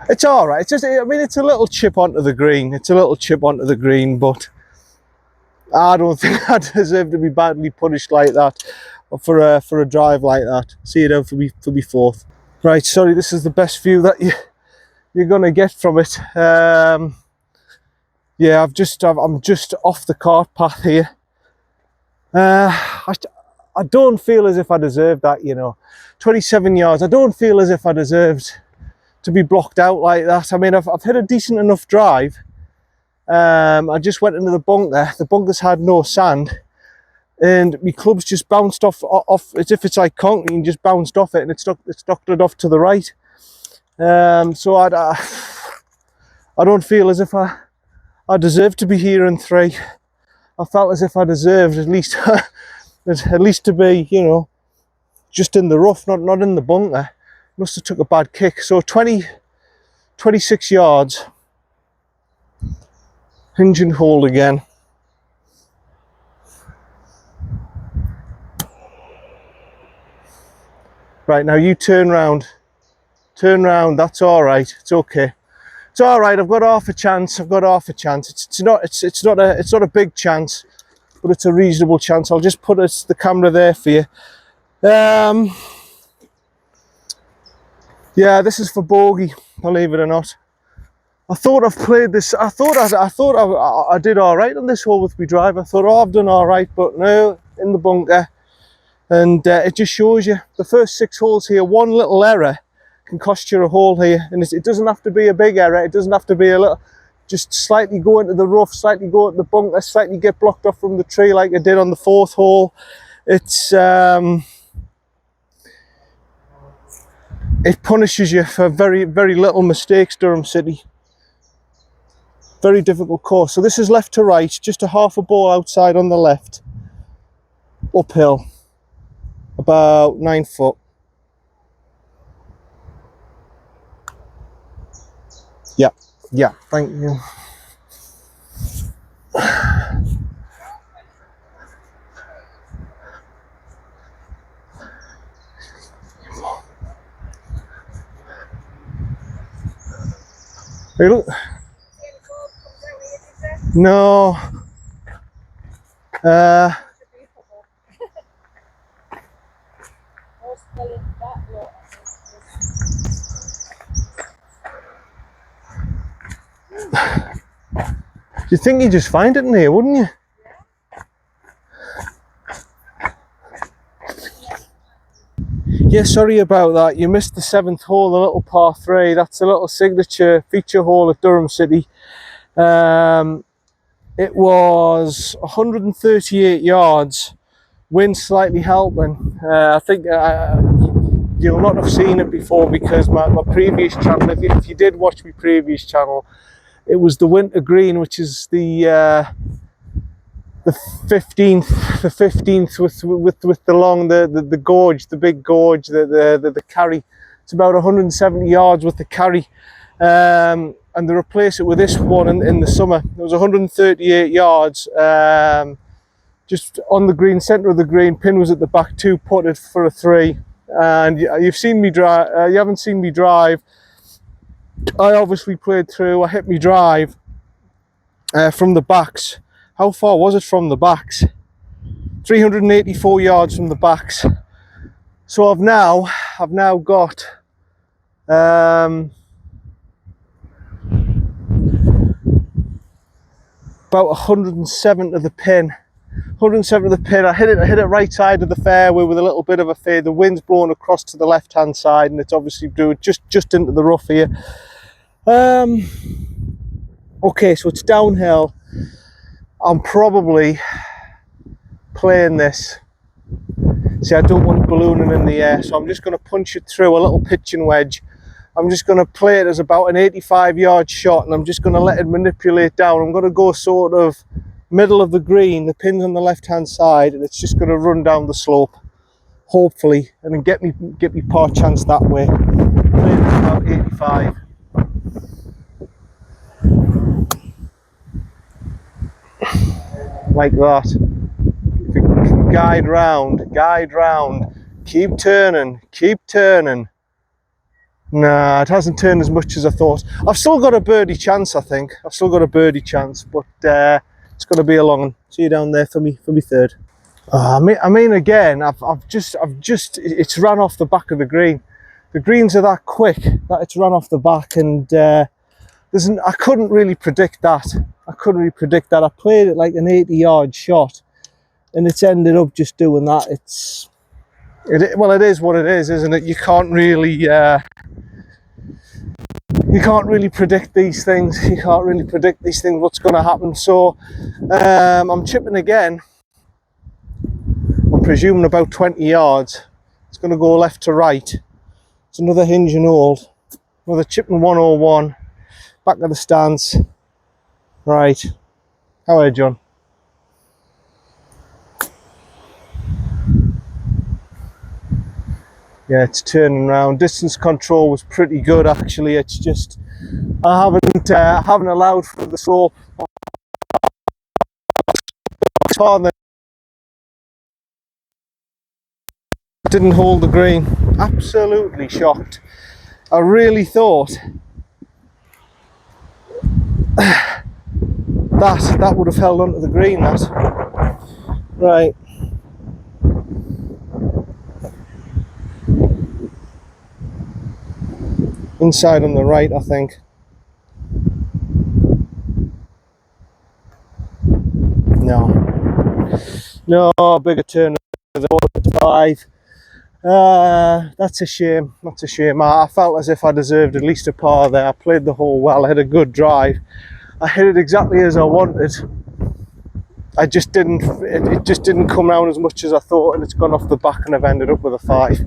It's all right. It's just, I mean, it's a little chip onto the green. It's a little chip onto the green, but I don't think I deserve to be badly punished like that for a drive like that. See it out for me fourth. Right, sorry, this is the best view that you're gonna get from it. Yeah, I'm just off the cart path here. I don't feel as if I deserved that, you know. 27 yards. I don't feel as if I deserved to be blocked out like that. I mean, I've hit a decent enough drive. I just went into the bunker. The bunker's had no sand, and my club's just bounced off as if it's like concrete, and just bounced off it, and it's knocked it off to the right. So I don't feel as if I deserve to be here in 3. I felt as if I deserved at least to be, you know, just in the rough, not in the bunker. Must have took a bad kick. So 26 yards. Hinge and hold again. Right, now you turn round. Turn round, that's all right. It's okay. It's all right. I've got half a chance. It's not a big chance, but it's a reasonable chance. I'll just put the camera there for you. Yeah, this is for bogey, believe it or not. I thought I've played this. I thought I did all right on this hole with my drive. I thought, oh, I've done all right, but no, in the bunker. And it just shows you the first 6 holes here. One little error can cost you a hole here, and it doesn't have to be a big error. It doesn't have to be a little. Just slightly go into the rough, slightly go into the bunker, slightly get blocked off from the tree like I did on the 4th hole. It's it punishes you for very, very little mistakes, Durham City. Very difficult course. So this is left to right, just a half a ball outside on the left. Uphill. About 9 foot. Yeah, thank you. Hey, look. No. You'd think you'd just find it in here, wouldn't you? Yeah, sorry about that. You missed the 7th hole, the little par 3. That's a little signature feature hole at Durham City. It was 138 yards, wind slightly helping. I think you'll not have seen it before because my previous channel, if you did watch my previous channel, it was the winter green, which is the 15th with the long the gorge, the big gorge, the carry. It's about 170 yards with the carry, and they replace it with this one in the summer. It was 138 yards, just on the green, centre of the green. Pin was at the back, 2 putted for a 3. And you've seen me drive. You haven't seen me drive. I obviously played through. I hit me drive from the backs. How far was it from the backs? 384 yards from the backs. So I've now got about 107 to the pin. 107 to the pin. I hit it right side of the fairway with a little bit of a fade. The wind's blowing across to the left hand side, and it's obviously doing just into the rough here. Okay, so it's downhill. I'm probably playing this. See, I don't want it ballooning in the air, so I'm just going to punch it through a little pitching wedge. I'm just going to play it as about an 85-yard shot, and I'm just going to let it manipulate down. I'm going to go sort of middle of the green, the pin's on the left-hand side, and it's just going to run down the slope, hopefully, and then get me par chance that way. Play it about 85. Like that. If you guide round, keep turning. Nah, it hasn't turned as much as I thought. I've still got a birdie chance, I think. I've still got a birdie chance, but it's going to be a long one. See you down there for me third. I mean, again, I've just, it's ran off the back of the green. The greens are that quick that it's run off the back, and I couldn't really predict that. I played it like an 80-yard shot, and it's ended up just doing that. Well, it is what it is, isn't it? You can't really predict these things. You can't really predict these things, what's going to happen. So I'm chipping again. I'm presuming about 20 yards. It's going to go left to right. It's another hinge and hold. Another chipping 101. Back of the stance. Right. How are you, John? Yeah, it's turning around. Distance control was pretty good, actually. It's just I haven't allowed for the slope. Didn't hold the green. Absolutely shocked. I really thought that would have held onto the green. That right. Inside on the right, I think. No, bigger turn of the 5. That's a shame. That's a shame. I felt as if I deserved at least a par there. I played the hole well. I had a good drive. I hit it exactly as I wanted. I just didn't. It just didn't come round as much as I thought, and it's gone off the back, and I've ended up with a 5.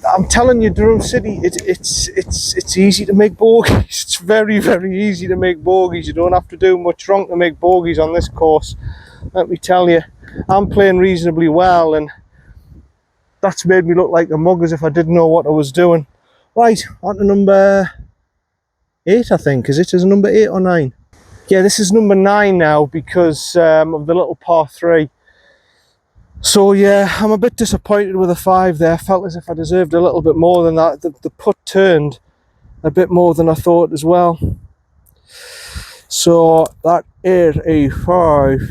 I'm telling you, Durham City, it's easy to make bogeys. It's very, very easy to make bogeys. You don't have to do much wrong to make bogeys on this course. Let me tell you, I'm playing reasonably well, and that's made me look like a mug as if I didn't know what I was doing. Right, on to number 8, I think. Is it? Is it number 8 or 9? Yeah, this is number 9 now because of the little par 3. So yeah, I'm a bit disappointed with a 5 there. I felt as if I deserved a little bit more than that. The putt turned a bit more than I thought as well. So that is a 5.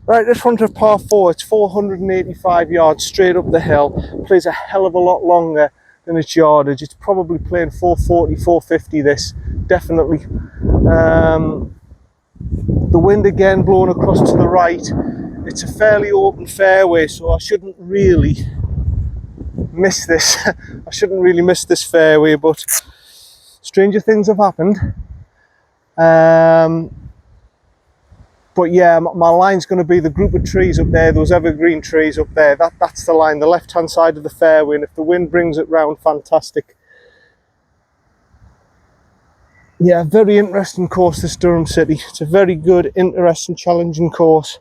Right, this one's a par 4. It's 485 yards straight up the hill. Plays a hell of a lot longer than its yardage. It's probably playing 440, 450 this, definitely. The wind again blowing across to the right. It's a fairly open fairway, so I shouldn't really miss this. I shouldn't really miss this fairway, but stranger things have happened. But yeah, my line's going to be the group of trees up there, those evergreen trees up there. That's the line, the left-hand side of the fairway, and if the wind brings it round, fantastic. Yeah, very interesting course, this Durham City. It's a very good, interesting, challenging course.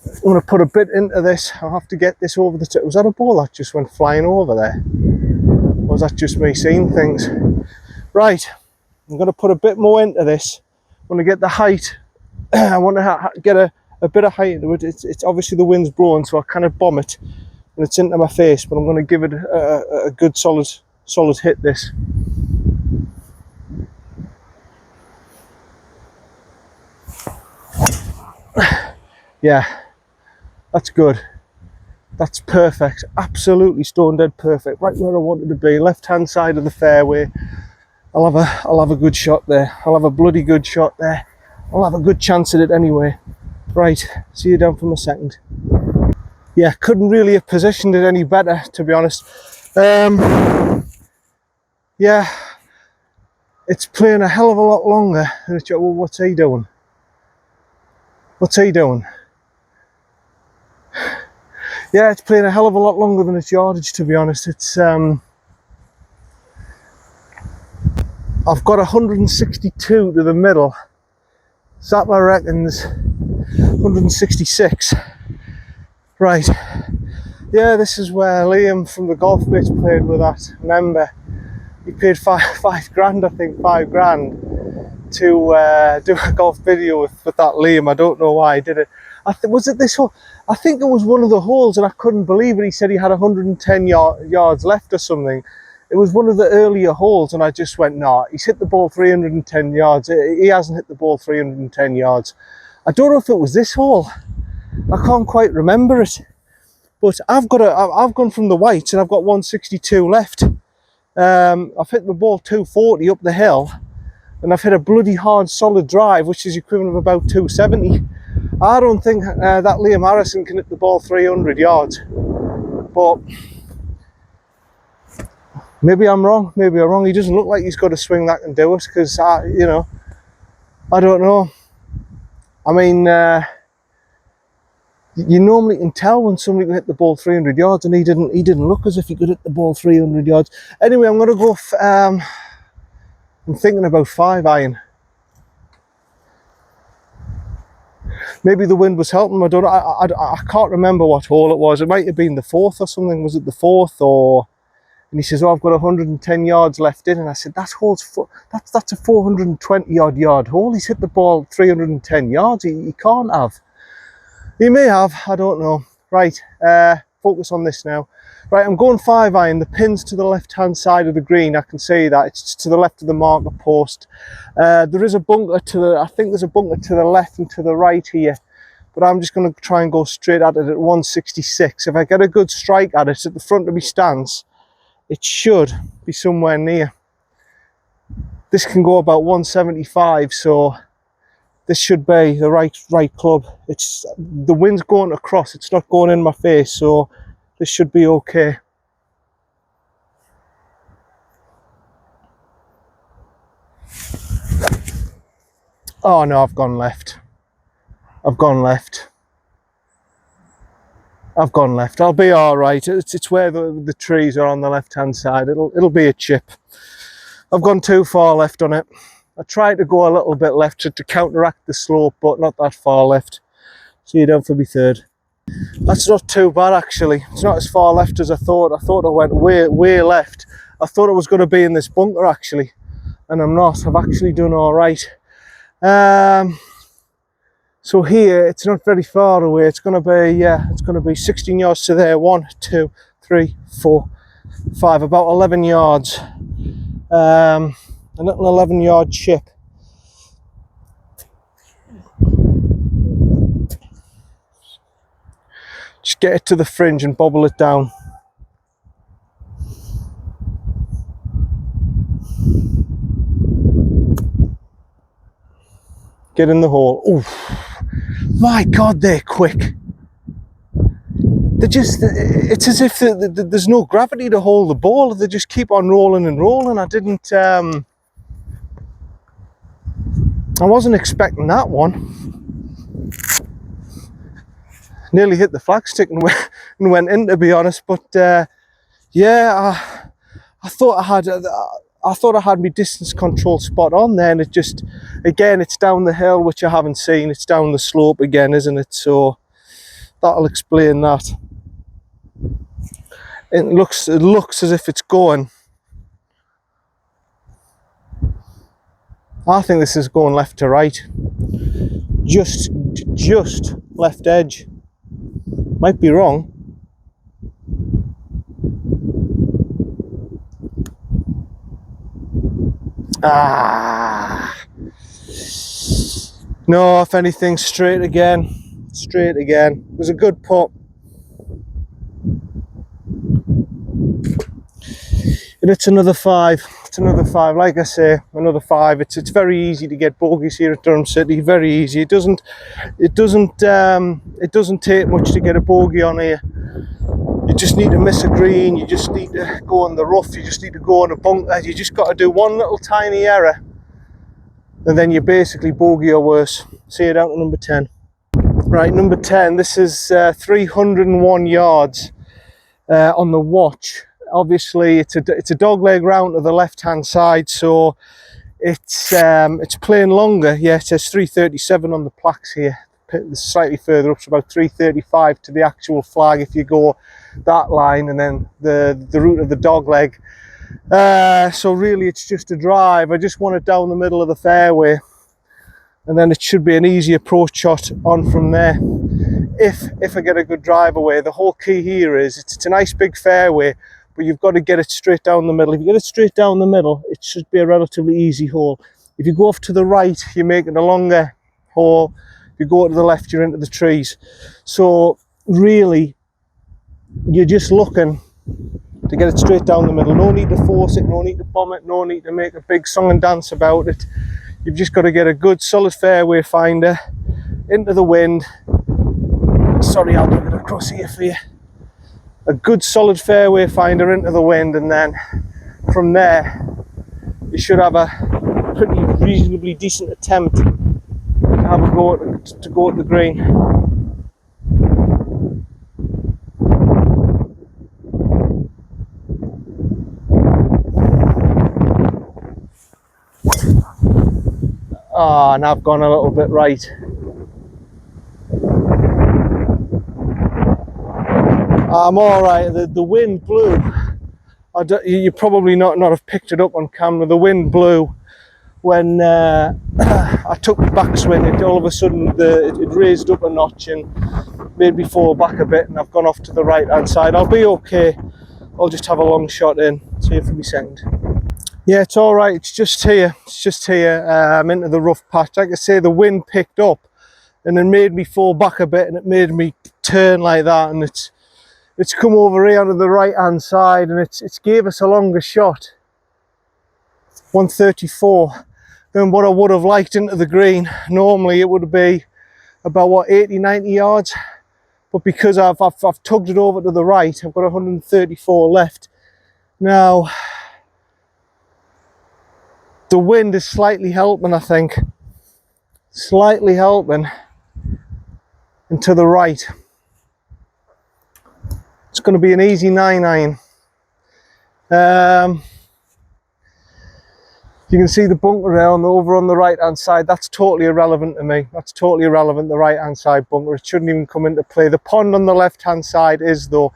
I'm going to put a bit into this. I'll have to get this over the tip. Was that a ball that just went flying over there? Or was that just me seeing things? Right, I'm going to put a bit more into this. I'm going to get the height. I want to get a bit of height into it. It's obviously the wind's blowing, so I kind of bomb it and it's into my face, but I'm going to give it a good solid hit this. Yeah, that's good. That's perfect. Absolutely stone dead perfect. Right where I wanted to be. Left hand side of the fairway. I'll have a good shot there. I'll have a bloody good shot there. I'll have a good chance at it anyway. Right, see you down from a second. Yeah, couldn't really have positioned it any better, to be honest. Yeah, it's playing a hell of a lot longer. Well, what's he doing? What's he doing? Yeah, it's playing a hell of a lot longer than its yardage, to be honest. It's I've got 162 to the middle. So that, I reckon's 166. Right. Yeah, this is where Liam from the golf bits played with that. Remember, he paid five grand, I think, $5 grand to do a golf video with that Liam. I don't know why he did it. Was it this hole? I think it was one of the holes, and I couldn't believe it. He said he had 110 yards left or something. It was one of the earlier holes, and I just went, nah, he's hit the ball 310 yards. He hasn't hit the ball 310 yards. I don't know if it was this hole. I can't quite remember it. But I've gone from the whites, and I've got 162 left. I've hit the ball 240 up the hill, and I've hit a bloody hard solid drive, which is equivalent of about 270. I don't think that Liam Harrison can hit the ball 300 yards, but maybe I'm wrong. Maybe I'm wrong. He doesn't look like he's got a swing that can do it, because you know, I don't know. I mean, you normally can tell when somebody can hit the ball 300 yards, and he didn't look as if he could hit the ball 300 yards. Anyway, I'm going to go. I'm thinking about 5-iron. Maybe the wind was helping him. I don't know. I can't remember what hole it was. It might have been the fourth or something. Was it the fourth? Or? And he says, "Oh, I've got 110 yards left in." And I said, "That's a 420 odd yard hole. He's hit the ball 310 yards. He can't have." He may have. I don't know. Right. Focus on this now. Right, I'm going 5-iron. The pin's to the left-hand side of the green. I can say that it's to the left of the marker post. There is a bunker I think there's a bunker to the left and to the right here, but I'm just going to try and go straight at it at 166. If I get a good strike at it at the front of my stance, it should be somewhere near. This can go about 175, so this should be the right club. The wind's going across. It's not going in my face, so this should be okay. Oh no, I've gone left. I've gone left. I'll be all right. It's where the trees are on the left-hand side. It'll be a chip. I've gone too far left on it. I tried to go a little bit left to counteract the slope, but not that far left. So you're down for me third. That's not too bad, actually. It's not as far left as I thought. I thought I went way left. I thought I was going to be in this bunker, actually, and I'm not. I've actually done all right. So here, it's not very far away. It's going to be 16 yards to there. 1, 2, 3, 4, 5. About 11 yards. A little 11-yard chip. Just get it to the fringe and bobble it down. Get in the hole. Oof. My God, they're quick. It's as if there's no gravity to hold the ball. They just keep on rolling and rolling. I wasn't expecting that one. Nearly hit the flagstick and went in, to be honest. But yeah, I thought I had my distance control spot on there, and it just, again, it's down the hill, which I haven't seen. It's down the slope again, isn't it? So that'll explain that. It looks as if it's going. I think this is going left to right. Just left edge. Might be wrong. No, if anything, straight again. It was a good putt. And it's another 5. Like I say, another 5. It's very easy to get bogeys here at Durham City. Very easy. It doesn't take much to get a bogey on here. You just need to miss a green. You just need to go in the rough. You just need to go in a bunker. You just got to do one little tiny error, and then you're basically bogey or worse. See you down to number 10. Right, number 10. This is 301 yards on the watch. Obviously, it's a dog leg round to the left-hand side, so it's playing longer. Yeah, it says 337 on the plaques here. Slightly further up, so about 335 to the actual flag if you go that line, and then the route of the dog leg. So really, it's just a drive. I just want it down the middle of the fairway, and then it should be an easy approach shot on from there. if I get a good drive away. The whole key here is it's a nice big fairway, but you've got to get it straight down the middle. If you get it straight down the middle, it should be a relatively easy hole. If you go off to the right, you're making a longer hole. If you go to the left, you're into the trees. So really, you're just looking to get it straight down the middle. No need to force it, no need to bomb it, no need to make a big song and dance about it. You've just got to get a good solid fairway finder into the wind. Sorry, I'll get it across here for you. A good solid fairway finder into the wind, and then from there you should have a pretty reasonably decent attempt to have a go to go at the green. Ah, and I've gone a little bit right. I'm all right. The wind blew. You probably not have picked it up on camera. The wind blew when I took the backswing. All of a sudden it raised up a notch and made me fall back a bit, and I've gone off to the right hand side. I'll be okay. I'll just have a long shot in. See you for me second. Yeah, it's all right. It's just here. It's just here. I'm into the rough patch. Like I say, the wind picked up and it made me fall back a bit, and it made me turn like that, and it's come over here onto the right hand side, and it's gave us a longer shot, 134, than what I would have liked into the green. Normally it would be about what, 80-90 yards, but because I've tugged it over to the right, I've got 134 left. Now the wind is slightly helping, I think, slightly helping, and to the right. It's going to be an easy 9-iron. You can see the bunker there over on the right hand side. That's totally irrelevant to me. That's totally irrelevant, the right hand side bunker. It shouldn't even come into play. The pond on the left hand side is, though.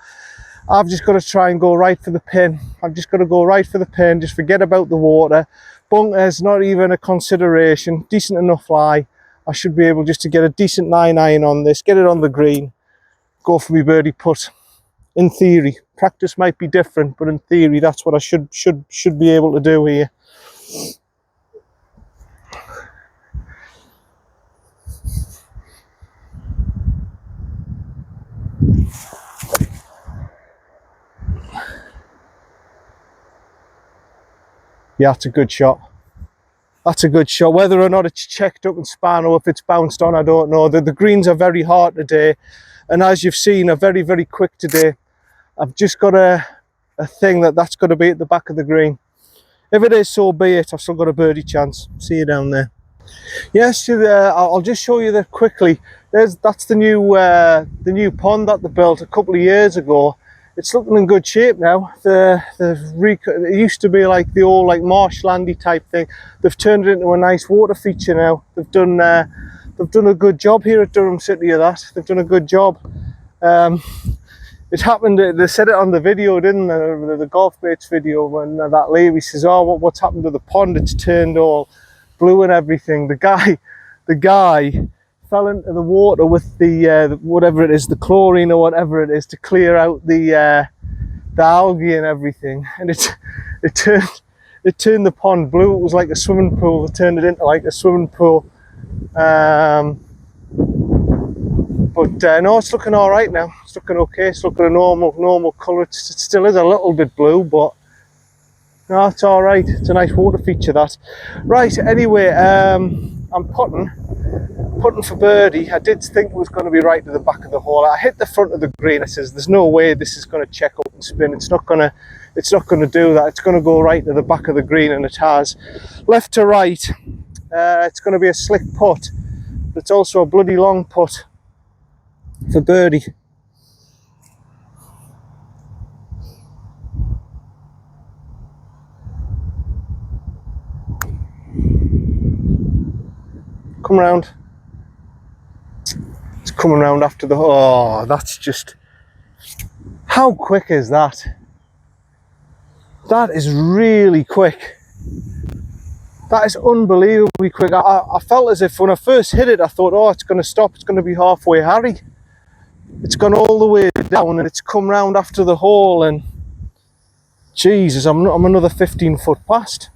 I've just got to try and go right for the pin. I've just got to go right for the pin, just forget about the water. Bunker's not even a consideration. Decent enough lie. I should be able just to get a decent 9-iron on this, get it on the green, go for me birdie putt. In theory, practice might be different, but in theory, that's what I should be able to do here. Yeah, that's a good shot. That's a good shot. Whether or not it's checked up and span, or if it's bounced on, I don't know. The greens are very hard today, and as you've seen, are very, very quick today. I've just got a thing that's got to be at the back of the green. If it is, so be it. I've still got a birdie chance. See you down there. Yes, I'll just show you that quickly. That's the new pond that they built a couple of years ago. It's looking in good shape now. It used to be like the old marshlandy type thing. They've turned it into a nice water feature now. They've done a good job here at Durham City of that. They've done a good job. It happened, they said it on the video, didn't they? The golf baits video, when that lady says, oh, what's happened to the pond? It's turned all blue and everything. The guy fell into the water with the whatever it is, the chlorine or whatever it is, to clear out the algae and everything, and it turned the pond blue. It was like a swimming pool. They turned it into like a swimming pool. But no, it's looking all right now. It's looking okay. It's looking a normal colour. It still is a little bit blue, but no, it's all right. It's a nice water feature, that. Right, anyway, I'm putting for birdie. I did think it was going to be right to the back of the hole. I hit the front of the green. I says, there's no way this is going to check up and spin. It's not going to do that. It's going to go right to the back of the green, and it has. Left to right, it's going to be a slick putt, but it's also a bloody long putt for birdie. Come round. It's coming round after the... Oh, that's just... How quick is that? That is really quick. That is unbelievably quick. I felt as if when I first hit it, I thought, oh, it's going to stop. It's going to be halfway Harry. gone all the way down and it's come round after the hole, and Jesus, I'm another 15 foot past.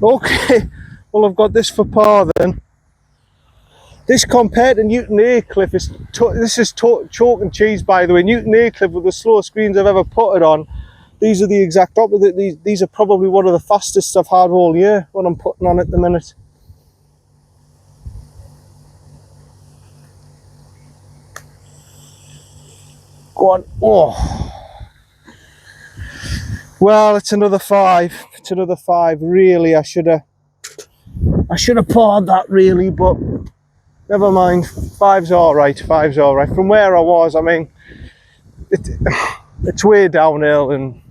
Okay, well I've got this for par then. This compared to Newton Aycliffe this is chalk and cheese, by the way. Newton Aycliffe were the slowest greens I've ever put it on. These are the exact opposite. These are probably one of the fastest I've had all year, what I'm putting on at the minute. Go on. Oh. Well, it's another 5. It's another 5. Really, I should have parred that really, but never mind. 5's all right. 5's all right. From where I was, I mean, it's way downhill and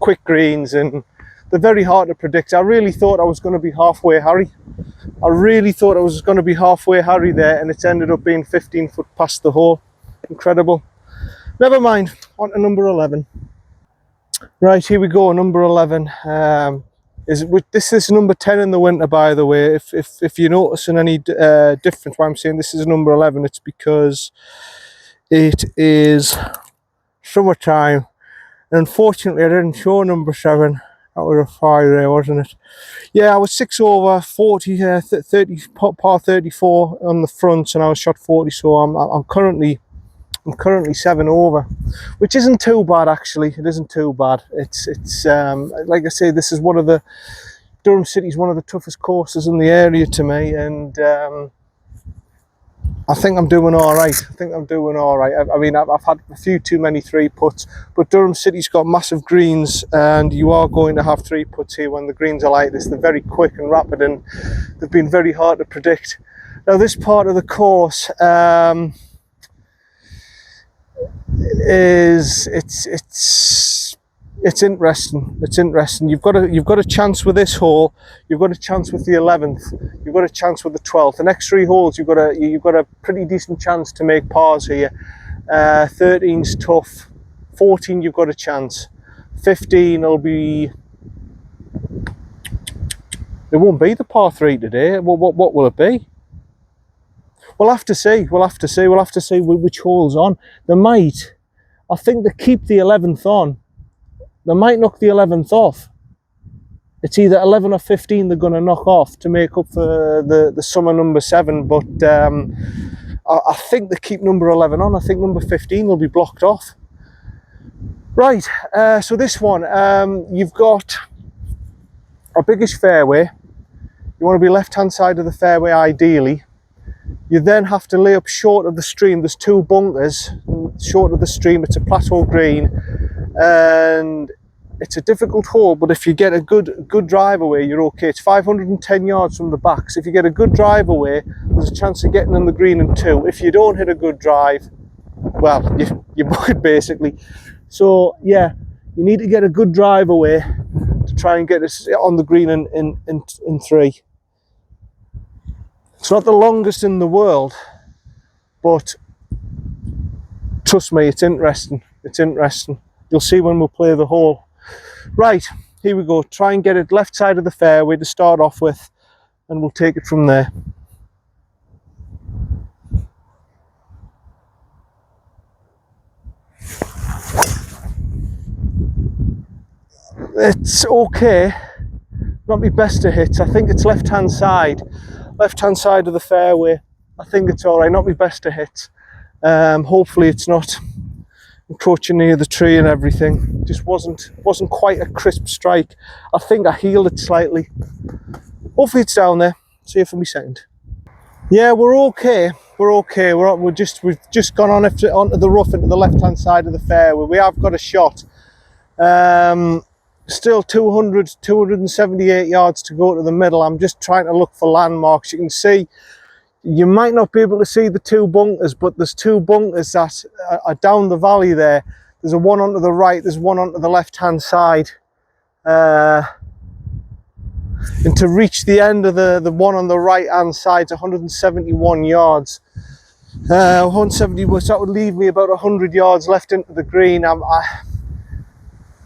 quick greens, and they're very hard to predict. I really thought I was going to be halfway Harry. I really thought I was going to be halfway Harry there, and it's ended up being 15 foot past the hole. Incredible. Never mind. On to number 11. Right, here we go. Number 11. This is number 10 in the winter, by the way. If you're noticing any difference why I'm saying this is number 11, it's because it is summertime. And unfortunately, I didn't show number 7. That was a 5 there, wasn't it? Yeah, I was 6 over 40, 30, par 34 on the front, and I was shot 40. So I'm currently 7 over, which isn't too bad actually. It isn't too bad. It's like I say, this is one of the Durham City is one of the toughest courses in the area to me, and I think I'm doing all right. I mean, I've had a few too many 3-putts, but Durham City's got massive greens, and you are going to have 3-putts here when the greens are like this. They're very quick and rapid, and they've been very hard to predict. Now, this part of the course it's interesting. It's interesting. You've got a chance with this hole. You've got a chance with the 11th. You've got a chance with the 12th. The next 3 holes, you've got a pretty decent chance to make pars here. 13's tough. 14, you've got a chance. 15 will be. It won't be the par 3 today. What will it be? We'll have to see. We'll have to see which hole's on. They might. I think they keep the 11th on. They might knock the 11th off. It's either 11 or 15 they're going to knock off to make up for the summer number 7. But I think they keep number 11 on. I think number 15 will be blocked off. Right. So this one, you've got a biggish fairway. You want to be left-hand side of the fairway ideally. You then have to lay up short of the stream. There's 2 bunkers short of the stream. It's a plateau green, and it's a difficult hole, but if you get a good drive away, you're okay. It's 510 yards from the back, so if you get a good drive away, there's a chance of getting on the green in 2. If you don't hit a good drive, well, you book it basically. So yeah, you need to get a good drive away to try and get us on the green in 3. It's not the longest in the world, but trust me, it's interesting. It's interesting. You'll see when we'll play the hole. Right, here we go. Try and get it left side of the fairway to start off with, and we'll take it from there. It's okay. Not my best of hits. I think it's left-hand side of the fairway. I think it's all right. Not my best of hits. Hopefully it's not encroaching near the tree and everything. Just wasn't quite a crisp strike. I think I heeled it slightly. Hopefully it's down there. See you for me second. Yeah, we're okay. We've just gone onto the rough into the left-hand side of the fairway. We have got a shot. Still 278 yards to go to the middle. I'm just trying to look for landmarks. You can see, you might not be able to see the 2 bunkers, but there's 2 bunkers that are down the valley there. There's a one onto the right, there's one onto the left-hand side. And to reach the end of the one on the right-hand side is 171 yards. 170, so that would leave me about 100 yards left into the green.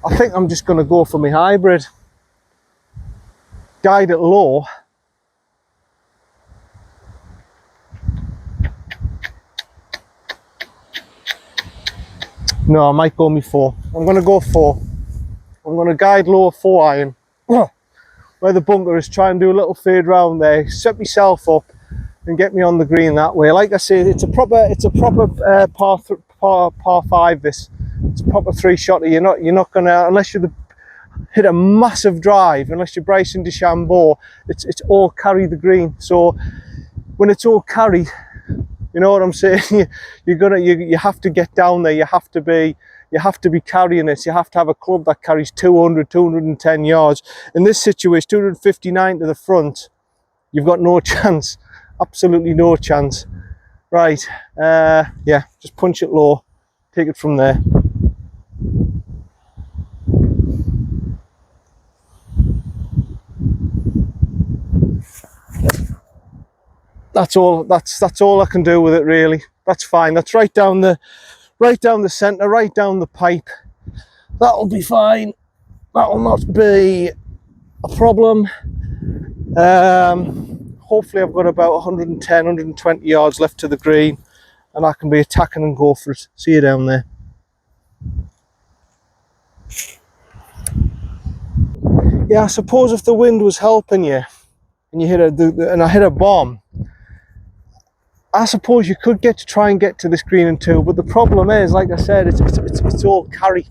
I think I'm just going to go for my hybrid. Guide it low. No, I might go me 4. I'm going to go 4. I'm going to guide lower 4 iron. Where the bunker is, try and do a little fade round there, set myself up and get me on the green that way. Like I said, it's a proper par 5 this. It's a proper 3-shotter. You're not going to, unless you hit a massive drive, unless you're Bryson DeChambeau, it's all carry the green. So when it's all carry, you know what I'm saying? You have to get down there. You have to be carrying this. You have to have a club that carries 200, 210 yards. In this situation, 259 to the front, you've got no chance. Absolutely no chance. Right, yeah, just punch it low, take it from there. That's all I can do with it, really. That's fine. That's right down the centre, right down the pipe. That'll be fine. That'll not be a problem. Hopefully I've got about 110, 120 yards left to the green, and I can be attacking and go for it. See you down there. Yeah, I suppose if the wind was helping you, and you hit and I hit a bomb, I suppose you could try and get to this green in 2, but the problem is, like I said, it's all carry.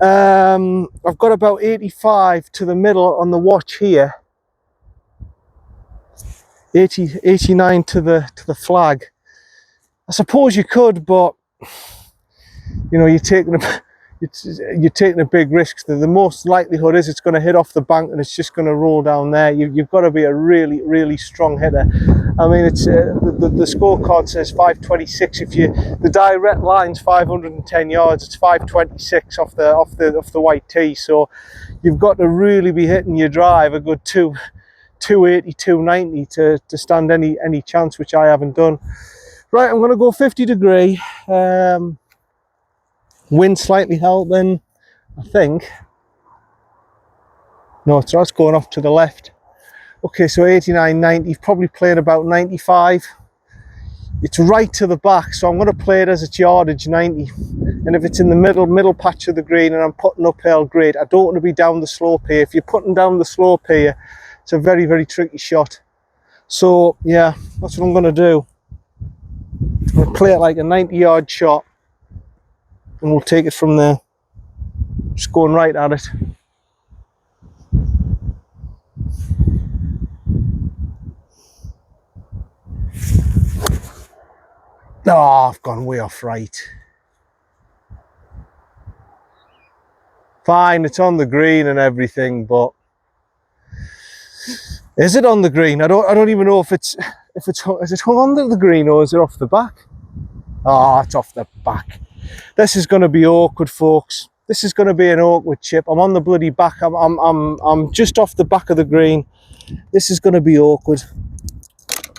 I've got about 85 to the middle on the watch here. 89 to the flag. I suppose you could, but you know, you're taking a big risk. The most likelihood is it's going to hit off the bank and it's just going to roll down there. You've got to be a really strong hitter. I mean, it's the scorecard says 526. If the direct line's 510 yards, it's 526 off the white tee. So you've got to really be hitting your drive a good 280, 290 to stand any chance, which I haven't done. Right, I'm going to go 50 degree. Wind slightly helping, I think. No, so that's going off to the left. Okay, so 89, 90, probably playing about 95. It's right to the back, so I'm going to play it as its yardage 90. And if it's in the middle patch of the green and I'm putting uphill, great. I don't want to be down the slope here. If you're putting down the slope here, it's a very tricky shot. So yeah, that's what I'm going to do. I'm going to play it like a 90-yard shot, and we'll take it from there. Just going right at it. Oh, I've gone way off right. Fine, it's on the green and everything, but is it on the green? I don't even know if is it hung on the green or is it off the back? Ah, it's off the back. This is going to be awkward, folks. This is going to be an awkward chip. I'm on the bloody back. I'm just off the back of the green. This is going to be awkward.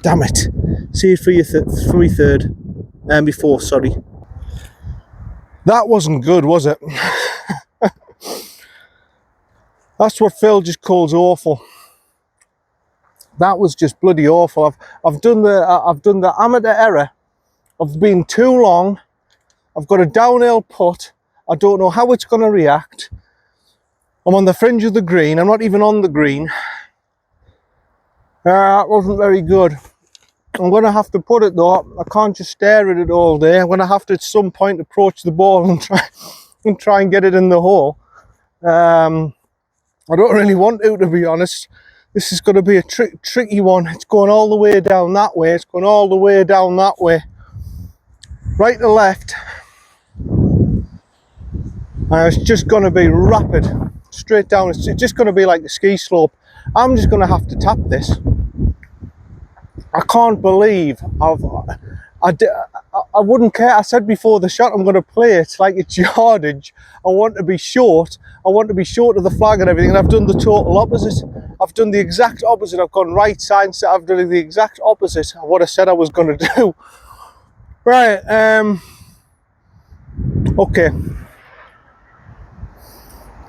Damn it. See it for your third. Before, sorry. That wasn't good, was it? That's what Phil just calls awful. That was just bloody awful. I've done the amateur error of being too long. I've got a downhill putt. I don't know how it's going to react. I'm on the fringe of the green. I'm not even on the green. That wasn't very good. I'm going to have to put it though. I can't just stare at it all day. I'm going to have to at some point approach the ball and try and get it in the hole. I don't really want to be honest. This is going to be a tricky one. It's going all the way down that way. It's going all the way down that way. Right to left. And it's just going to be rapid. Straight down. It's just going to be like the ski slope. I'm just going to have to tap this. I can't believe I wouldn't care. I said before the shot, I'm going to play it like it's yardage. I want to be short. I want to be short of the flag and everything. And I've done the total opposite. I've done the exact opposite. I've gone right side. So I've done the exact opposite of what I said I was going to do. Right. Okay.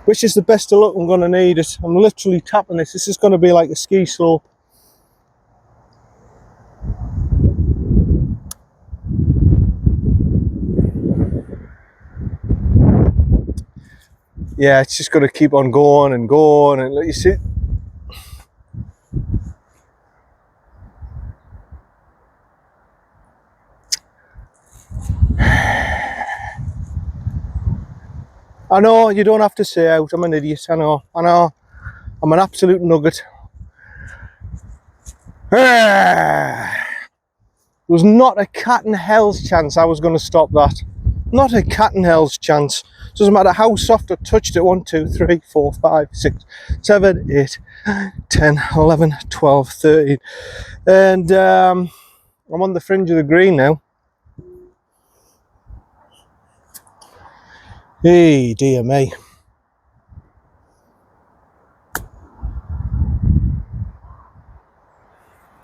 Which is the best of luck I'm going to need it. I'm literally tapping this. This is going to be like a ski slope. yeah, it's just got to keep on going and going. And you see, I know you don't have to say out. I'm an idiot. I know. I'm an absolute nugget. There was not a cat in hell's chance I was going to stop that. Not a cat in hell's chance. Doesn't matter how soft I touched it. 1, 2, 3, 4, 5, 6, 7, 8, 10, 11, 12, 13. And I'm on the fringe of the green now. Hey, dear me.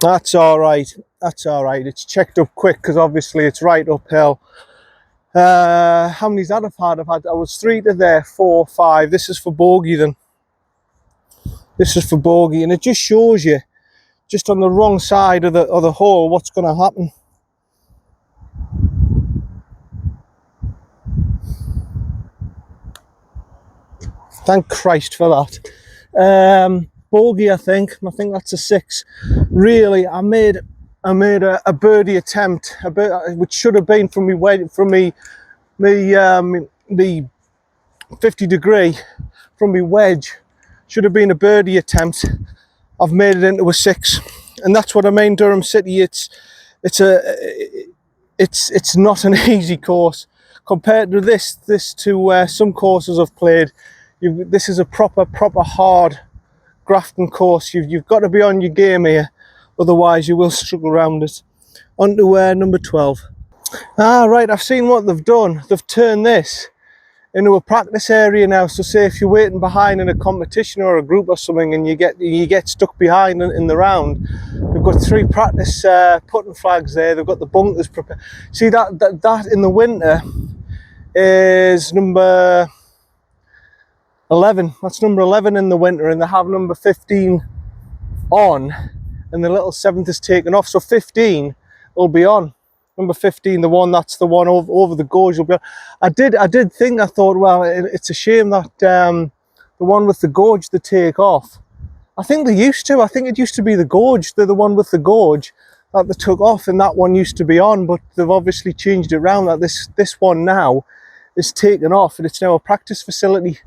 That's all right. That's all right. It's checked up quick because obviously it's right uphill. How many's that I've had? I was 3 to there, 4, 5. This is for bogey then. This is for bogey, and it just shows you, just on the wrong side of the hole, what's going to happen. Thank Christ for that. Bogey, I think that's a 6. Really, I made a birdie attempt, which should have been from me 50 degree from me wedge. Should have been a birdie attempt. I've made it into a 6, and that's what I mean. Durham City. It's not an easy course compared to this to some courses I've played. This is a proper hard grafting course. You've got to be on your game here, otherwise you will struggle around it. On to number 12. Right, I've seen what they've done. They've turned this into a practice area now. So say if you're waiting behind in a competition or a group or something and you get stuck behind in the round, they've got 3 practice putting flags there. They've got the bunkers prepared. See that in the winter is number 11. That's number 11 in the winter, and they have number 15 on, and the little 7th is taken off, so 15 will be on. Number 15, that's the one over the gorge, will be on. I thought, well, it's a shame that the one with the gorge they take off. I think it used to be the gorge. They're the one with the gorge that they took off, and that one used to be on, but they've obviously changed it around, that this one now is taken off, and it's now a practice facility.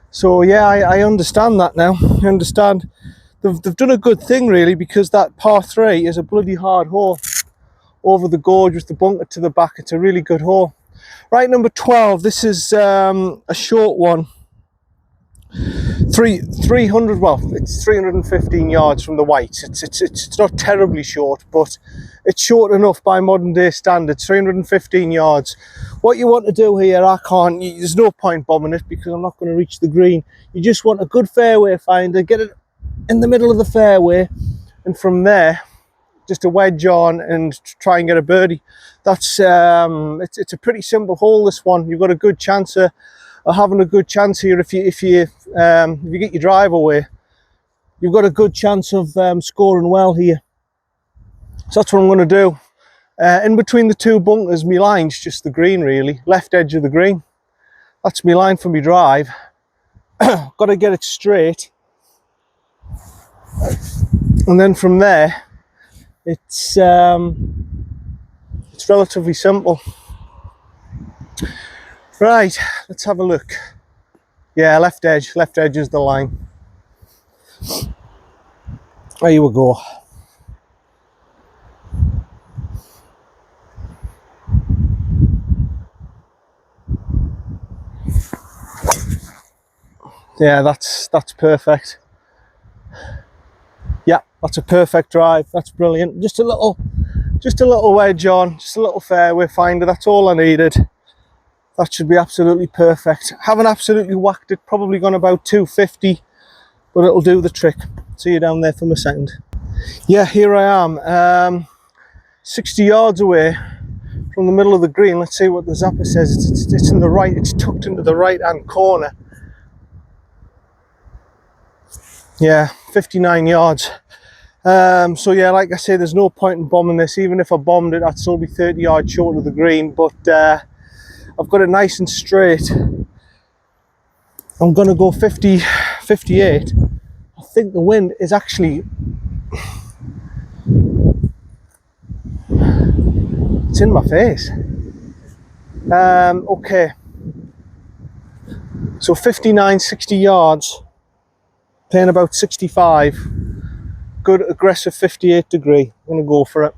So yeah, I understand that now. I understand. They've done a good thing really, because that par 3 is a bloody hard hole over the gorge with the bunker to the back. It's a really good hole. Right, number 12. This is a short one. 300. Well, it's 315 yards from the whites. It's not terribly short, but it's short enough by modern day standards. 315 yards. What you want to do here, there's no point bombing it because I'm not going to reach the green. You just want a good fairway finder, get it in the middle of the fairway, and from there just a wedge on and try and get a birdie. That's it's a pretty simple hole, this one. You've got a good chance of having a good chance here. If you get your drive away, you've got a good chance of scoring well here. So that's what I'm going to do. In between the 2 bunkers, my line's just the green really, left edge of the green. That's my line for my drive. Got to get it straight, and then from there it's relatively simple. Right, let's have a look. Yeah, left edge is the line. There we go. Yeah, that's perfect. Yeah, that's a perfect drive. That's brilliant. Just a little wedge on, just a little fairway finder. That's all I needed. That should be absolutely perfect. Haven't absolutely whacked it. Probably gone about 250, but it'll do the trick. See you down there for a second. Yeah, here I am. 60 yards away from the middle of the green. Let's see what the zapper says. It's in the right. It's tucked into the right-hand corner. Yeah, 59 yards. So yeah, like I say, there's no point in bombing this. Even if I bombed it, I'd still be 30 yards short of the green, but I've got it nice and straight. I'm gonna go 50, 58. I think the wind is actually, it's in my face. Okay, so 59, 60 yards, playing about 65, good aggressive 58 degree. I'm gonna go for it.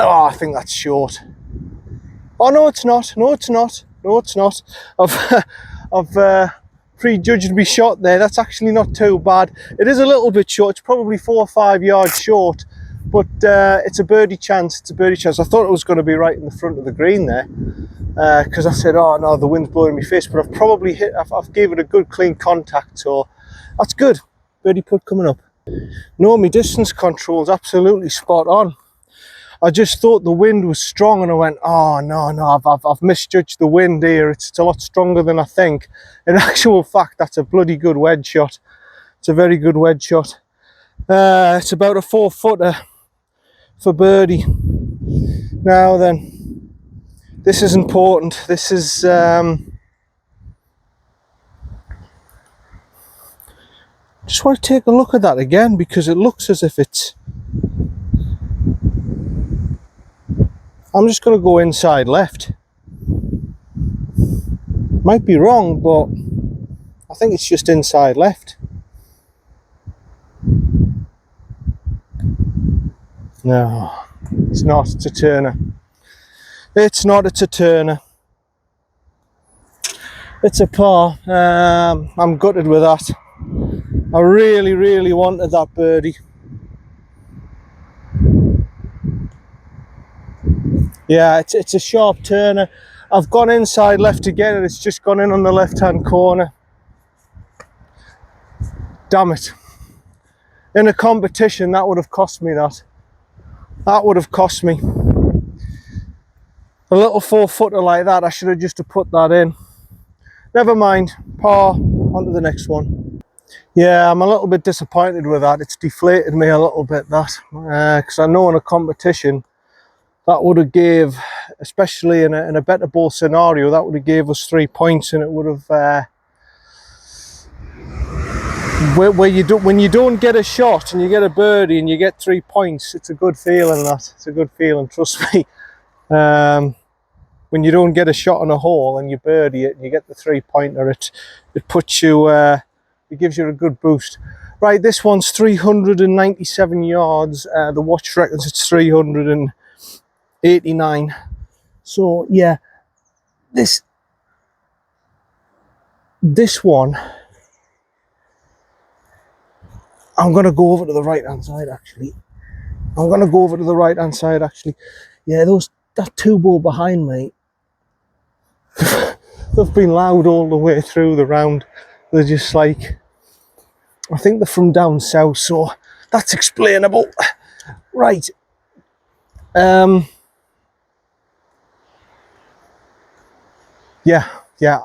Oh, I think that's short. Oh no, it's not. No, it's not. No, it's not. I've prejudged my shot there. That's actually not too bad. It is a little bit short. It's probably 4 or 5 yards short, but it's a birdie chance. It's a birdie chance. I thought it was going to be right in the front of the green there, because I said, "Oh no, the wind's blowing in my face." But I've probably hit. I've gave it a good clean contact, so that's good. Birdie putt coming up. No, my distance control's absolutely spot on. I just thought the wind was strong, and I went, oh no, I've misjudged the wind here. It's a lot stronger than I think. In actual fact, that's a bloody good wedge shot. It's a very good wedge shot. It's about a 4-footer for birdie. Now then, this is important. This is just want to take a look at that again, because it looks as if it's, I'm just going to go inside left. Might be wrong, but I think it's just inside left. No, it's not. It's a turner. It's not. It's a turner. It's a par. I'm gutted with that. I really wanted that birdie. Yeah, it's a sharp turner. I've gone inside left again, and it's just gone in on the left-hand corner. Damn it. In a competition, that would have cost me that. That would have cost me. A little 4-footer like that, I should have just put that in. Never mind, par, on to the next one. Yeah, I'm a little bit disappointed with that. It's deflated me a little bit, that. Because I know in a competition, that would have gave, especially in a better ball scenario, that would have gave us 3 points, and it would have, when you don't get a shot and you get a birdie and you get 3 points, it's a good feeling, that. It's a good feeling, trust me. When you don't get a shot on a hole and you birdie it and you get the 3-pointer, it puts you, it gives you a good boost. Right, this one's 397 yards. The watch reckons it's 389. So yeah, this one, I'm gonna go over to the right hand side actually. Yeah, that 2-ball behind me, they've been loud all the way through the round. They're just like, I think they're from down south, so that's explainable. Right. Yeah,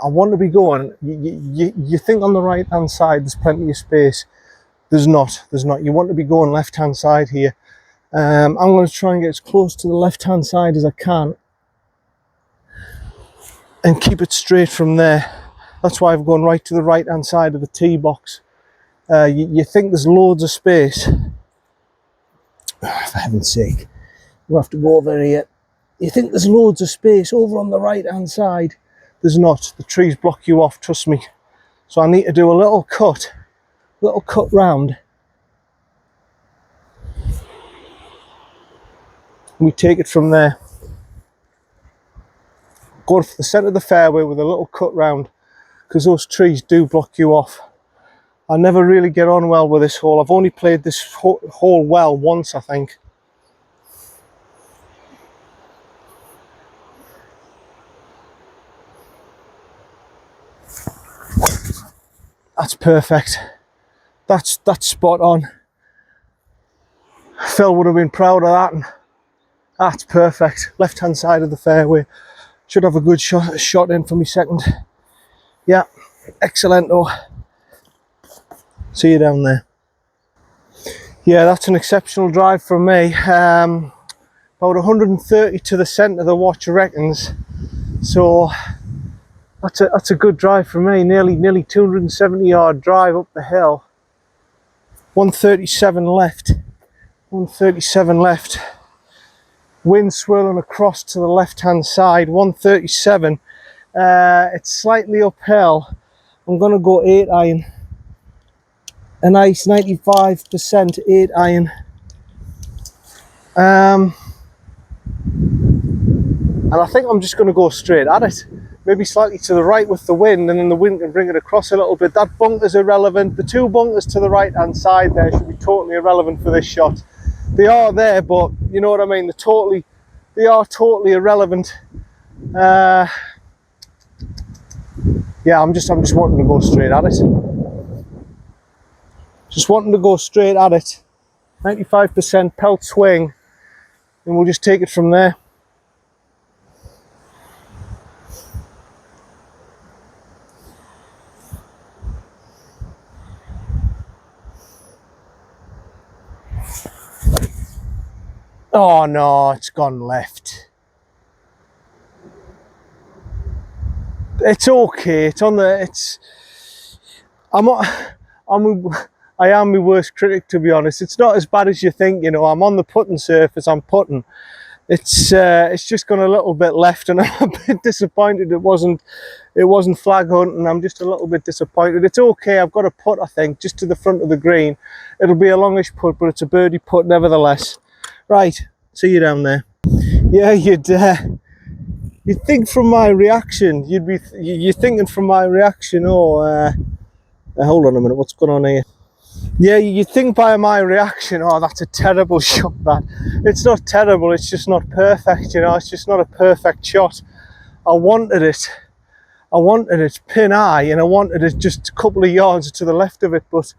I want to be going. You think on the right hand side there's plenty of space. There's not. You want to be going left hand side here. I'm going to try and get as close to the left hand side as I can and keep it straight from there. That's why I've gone right to the right hand side of the tee box. You think there's loads of space. Oh, for heaven's sake, we'll have to go over here. You think there's loads of space over on the right hand side. There's not. The trees block you off, trust me. So I need to do a little cut round. We take it from there. Go to the centre of the fairway with a little cut round, because those trees do block you off. I never really get on well with this hole. I've only played this hole well once, I think. That's perfect. That's spot on. Phil would have been proud of that. And that's perfect. Left hand side of the fairway. Should have a good shot in for me second. Yeah, excellent. Oh, see you down there. Yeah, that's an exceptional drive from me. about 130 to the centre, the watch reckons. So that's a good drive for me. Nearly 270 yard drive up the hill. 137 left. 137 left. Wind swirling across to the left hand side. 137. It's slightly uphill. I'm gonna go 8 iron. A nice 95% 8 iron. And I think I'm just going to go straight at it. Maybe slightly to the right with the wind, and then the wind can bring it across a little bit. That bunker's irrelevant. The two bunkers to the right hand side there should be totally irrelevant for this shot. They are there, but you know what I mean. They are totally irrelevant. Yeah, I'm just wanting to go straight at it. Just wanting to go straight at it. 95% pelt swing, and we'll just take it from there. Oh no, it's gone left. It's okay. It's on the. I am my worst critic, to be honest. It's not as bad as you think. You know, I'm on the putting surface. I'm putting. It's just gone a little bit left, and I'm a bit disappointed. It wasn't flag hunting. I'm just a little bit disappointed. It's okay. I've got a putt, I think, just to the front of the green. It'll be a longish putt, but it's a birdie putt nevertheless. Right, see you down there. Yeah, you'd think from my reaction, you're thinking from my reaction. Oh, hold on a minute. What's going on here? Yeah, you'd think by my reaction, oh, that's a terrible shot. That it's not terrible. It's just not perfect. You know, it's just not a perfect shot. I wanted it pin high, and I wanted it just a couple of yards to the left of it, but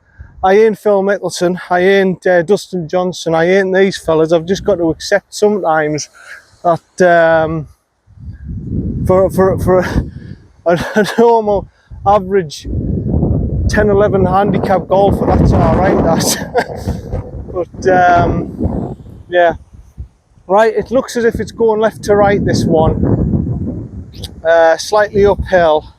I ain't Phil Mickelson, I ain't Dustin Johnson, I ain't these fellas. I've just got to accept sometimes that for a normal average 10-11 handicap golfer, that's alright, but yeah, right, it looks as if it's going left to right, this one, slightly uphill.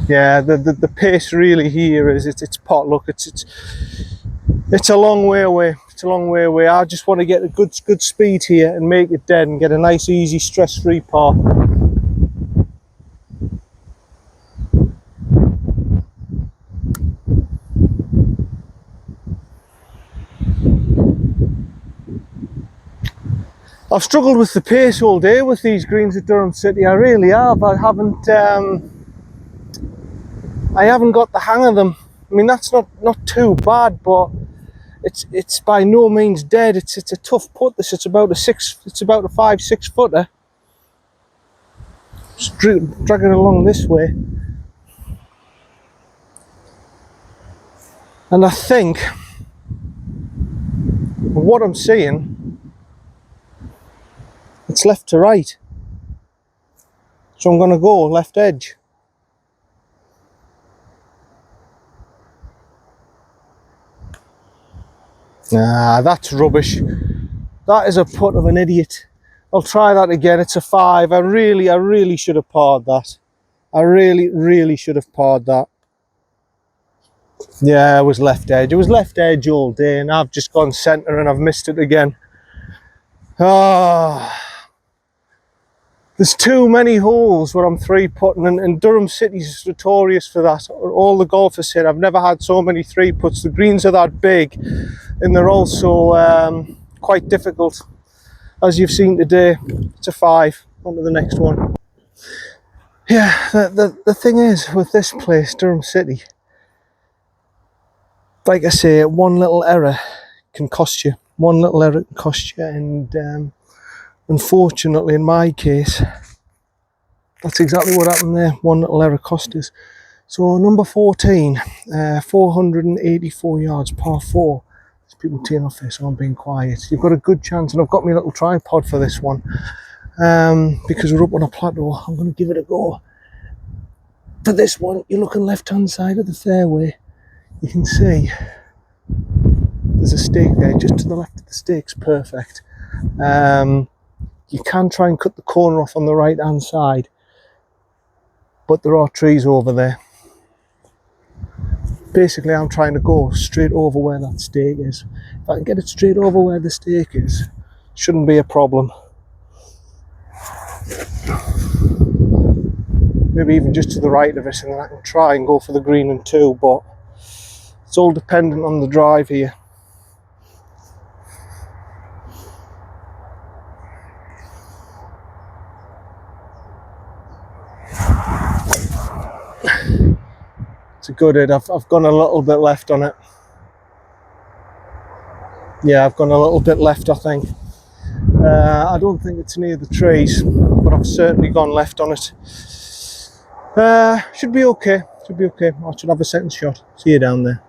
Yeah, the pace really here is it's pot. Look, it's a long way away. It's a long way away. I just want to get a good speed here and make it dead and get a nice, easy, stress-free par. I've struggled with the pace all day with these greens at Durham City. I really have. I haven't got the hang of them. I mean, that's not too bad, but it's by no means dead. It's a tough putt. This it's about a 5-6 footer. Just dragging along this way, and I think what I'm seeing, it's left to right. So I'm going to go left edge. Nah, that's rubbish. That is a putt of an idiot. I'll try that again. It's a 5. I really should have parred that. I really should have parred that. Yeah, it was left edge. It was left edge all day, and I've just gone centre and I've missed it again. Ah. There's too many holes where I'm 3-putting, and Durham City's notorious for that. All the golfers say I've never had so many 3-puts. The greens are that big, and they're also quite difficult. As you've seen today, it's a 5. On to the next one. Yeah, the thing is with this place, Durham City, like I say, one little error can cost you. One little error can cost you, and unfortunately, in my case, that's exactly what happened there. One little error cost us. So number 14, 484 yards, par 4. There's people teeing off there, so I'm being quiet. You've got a good chance, and I've got my little tripod for this one, because we're up on a plateau. I'm going to give it a go. For this one, you're looking left-hand side of the fairway. You can see there's a stake there just to the left of the stake's perfect. You can try and cut the corner off on the right hand side, but there are trees over there. Basically, I'm trying to go straight over where that stake is. If I can get it straight over where the stake is, shouldn't be a problem. Maybe even just to the right of it, and then I can try and go for the green and 2, but it's all dependent on the drive here. It's a good hit. I've gone a little bit left on it. Yeah, I've gone a little bit left, I think. I don't think it's near the trees, but I've certainly gone left on it. Should be okay. Should be okay. I should have a second shot. See you down there.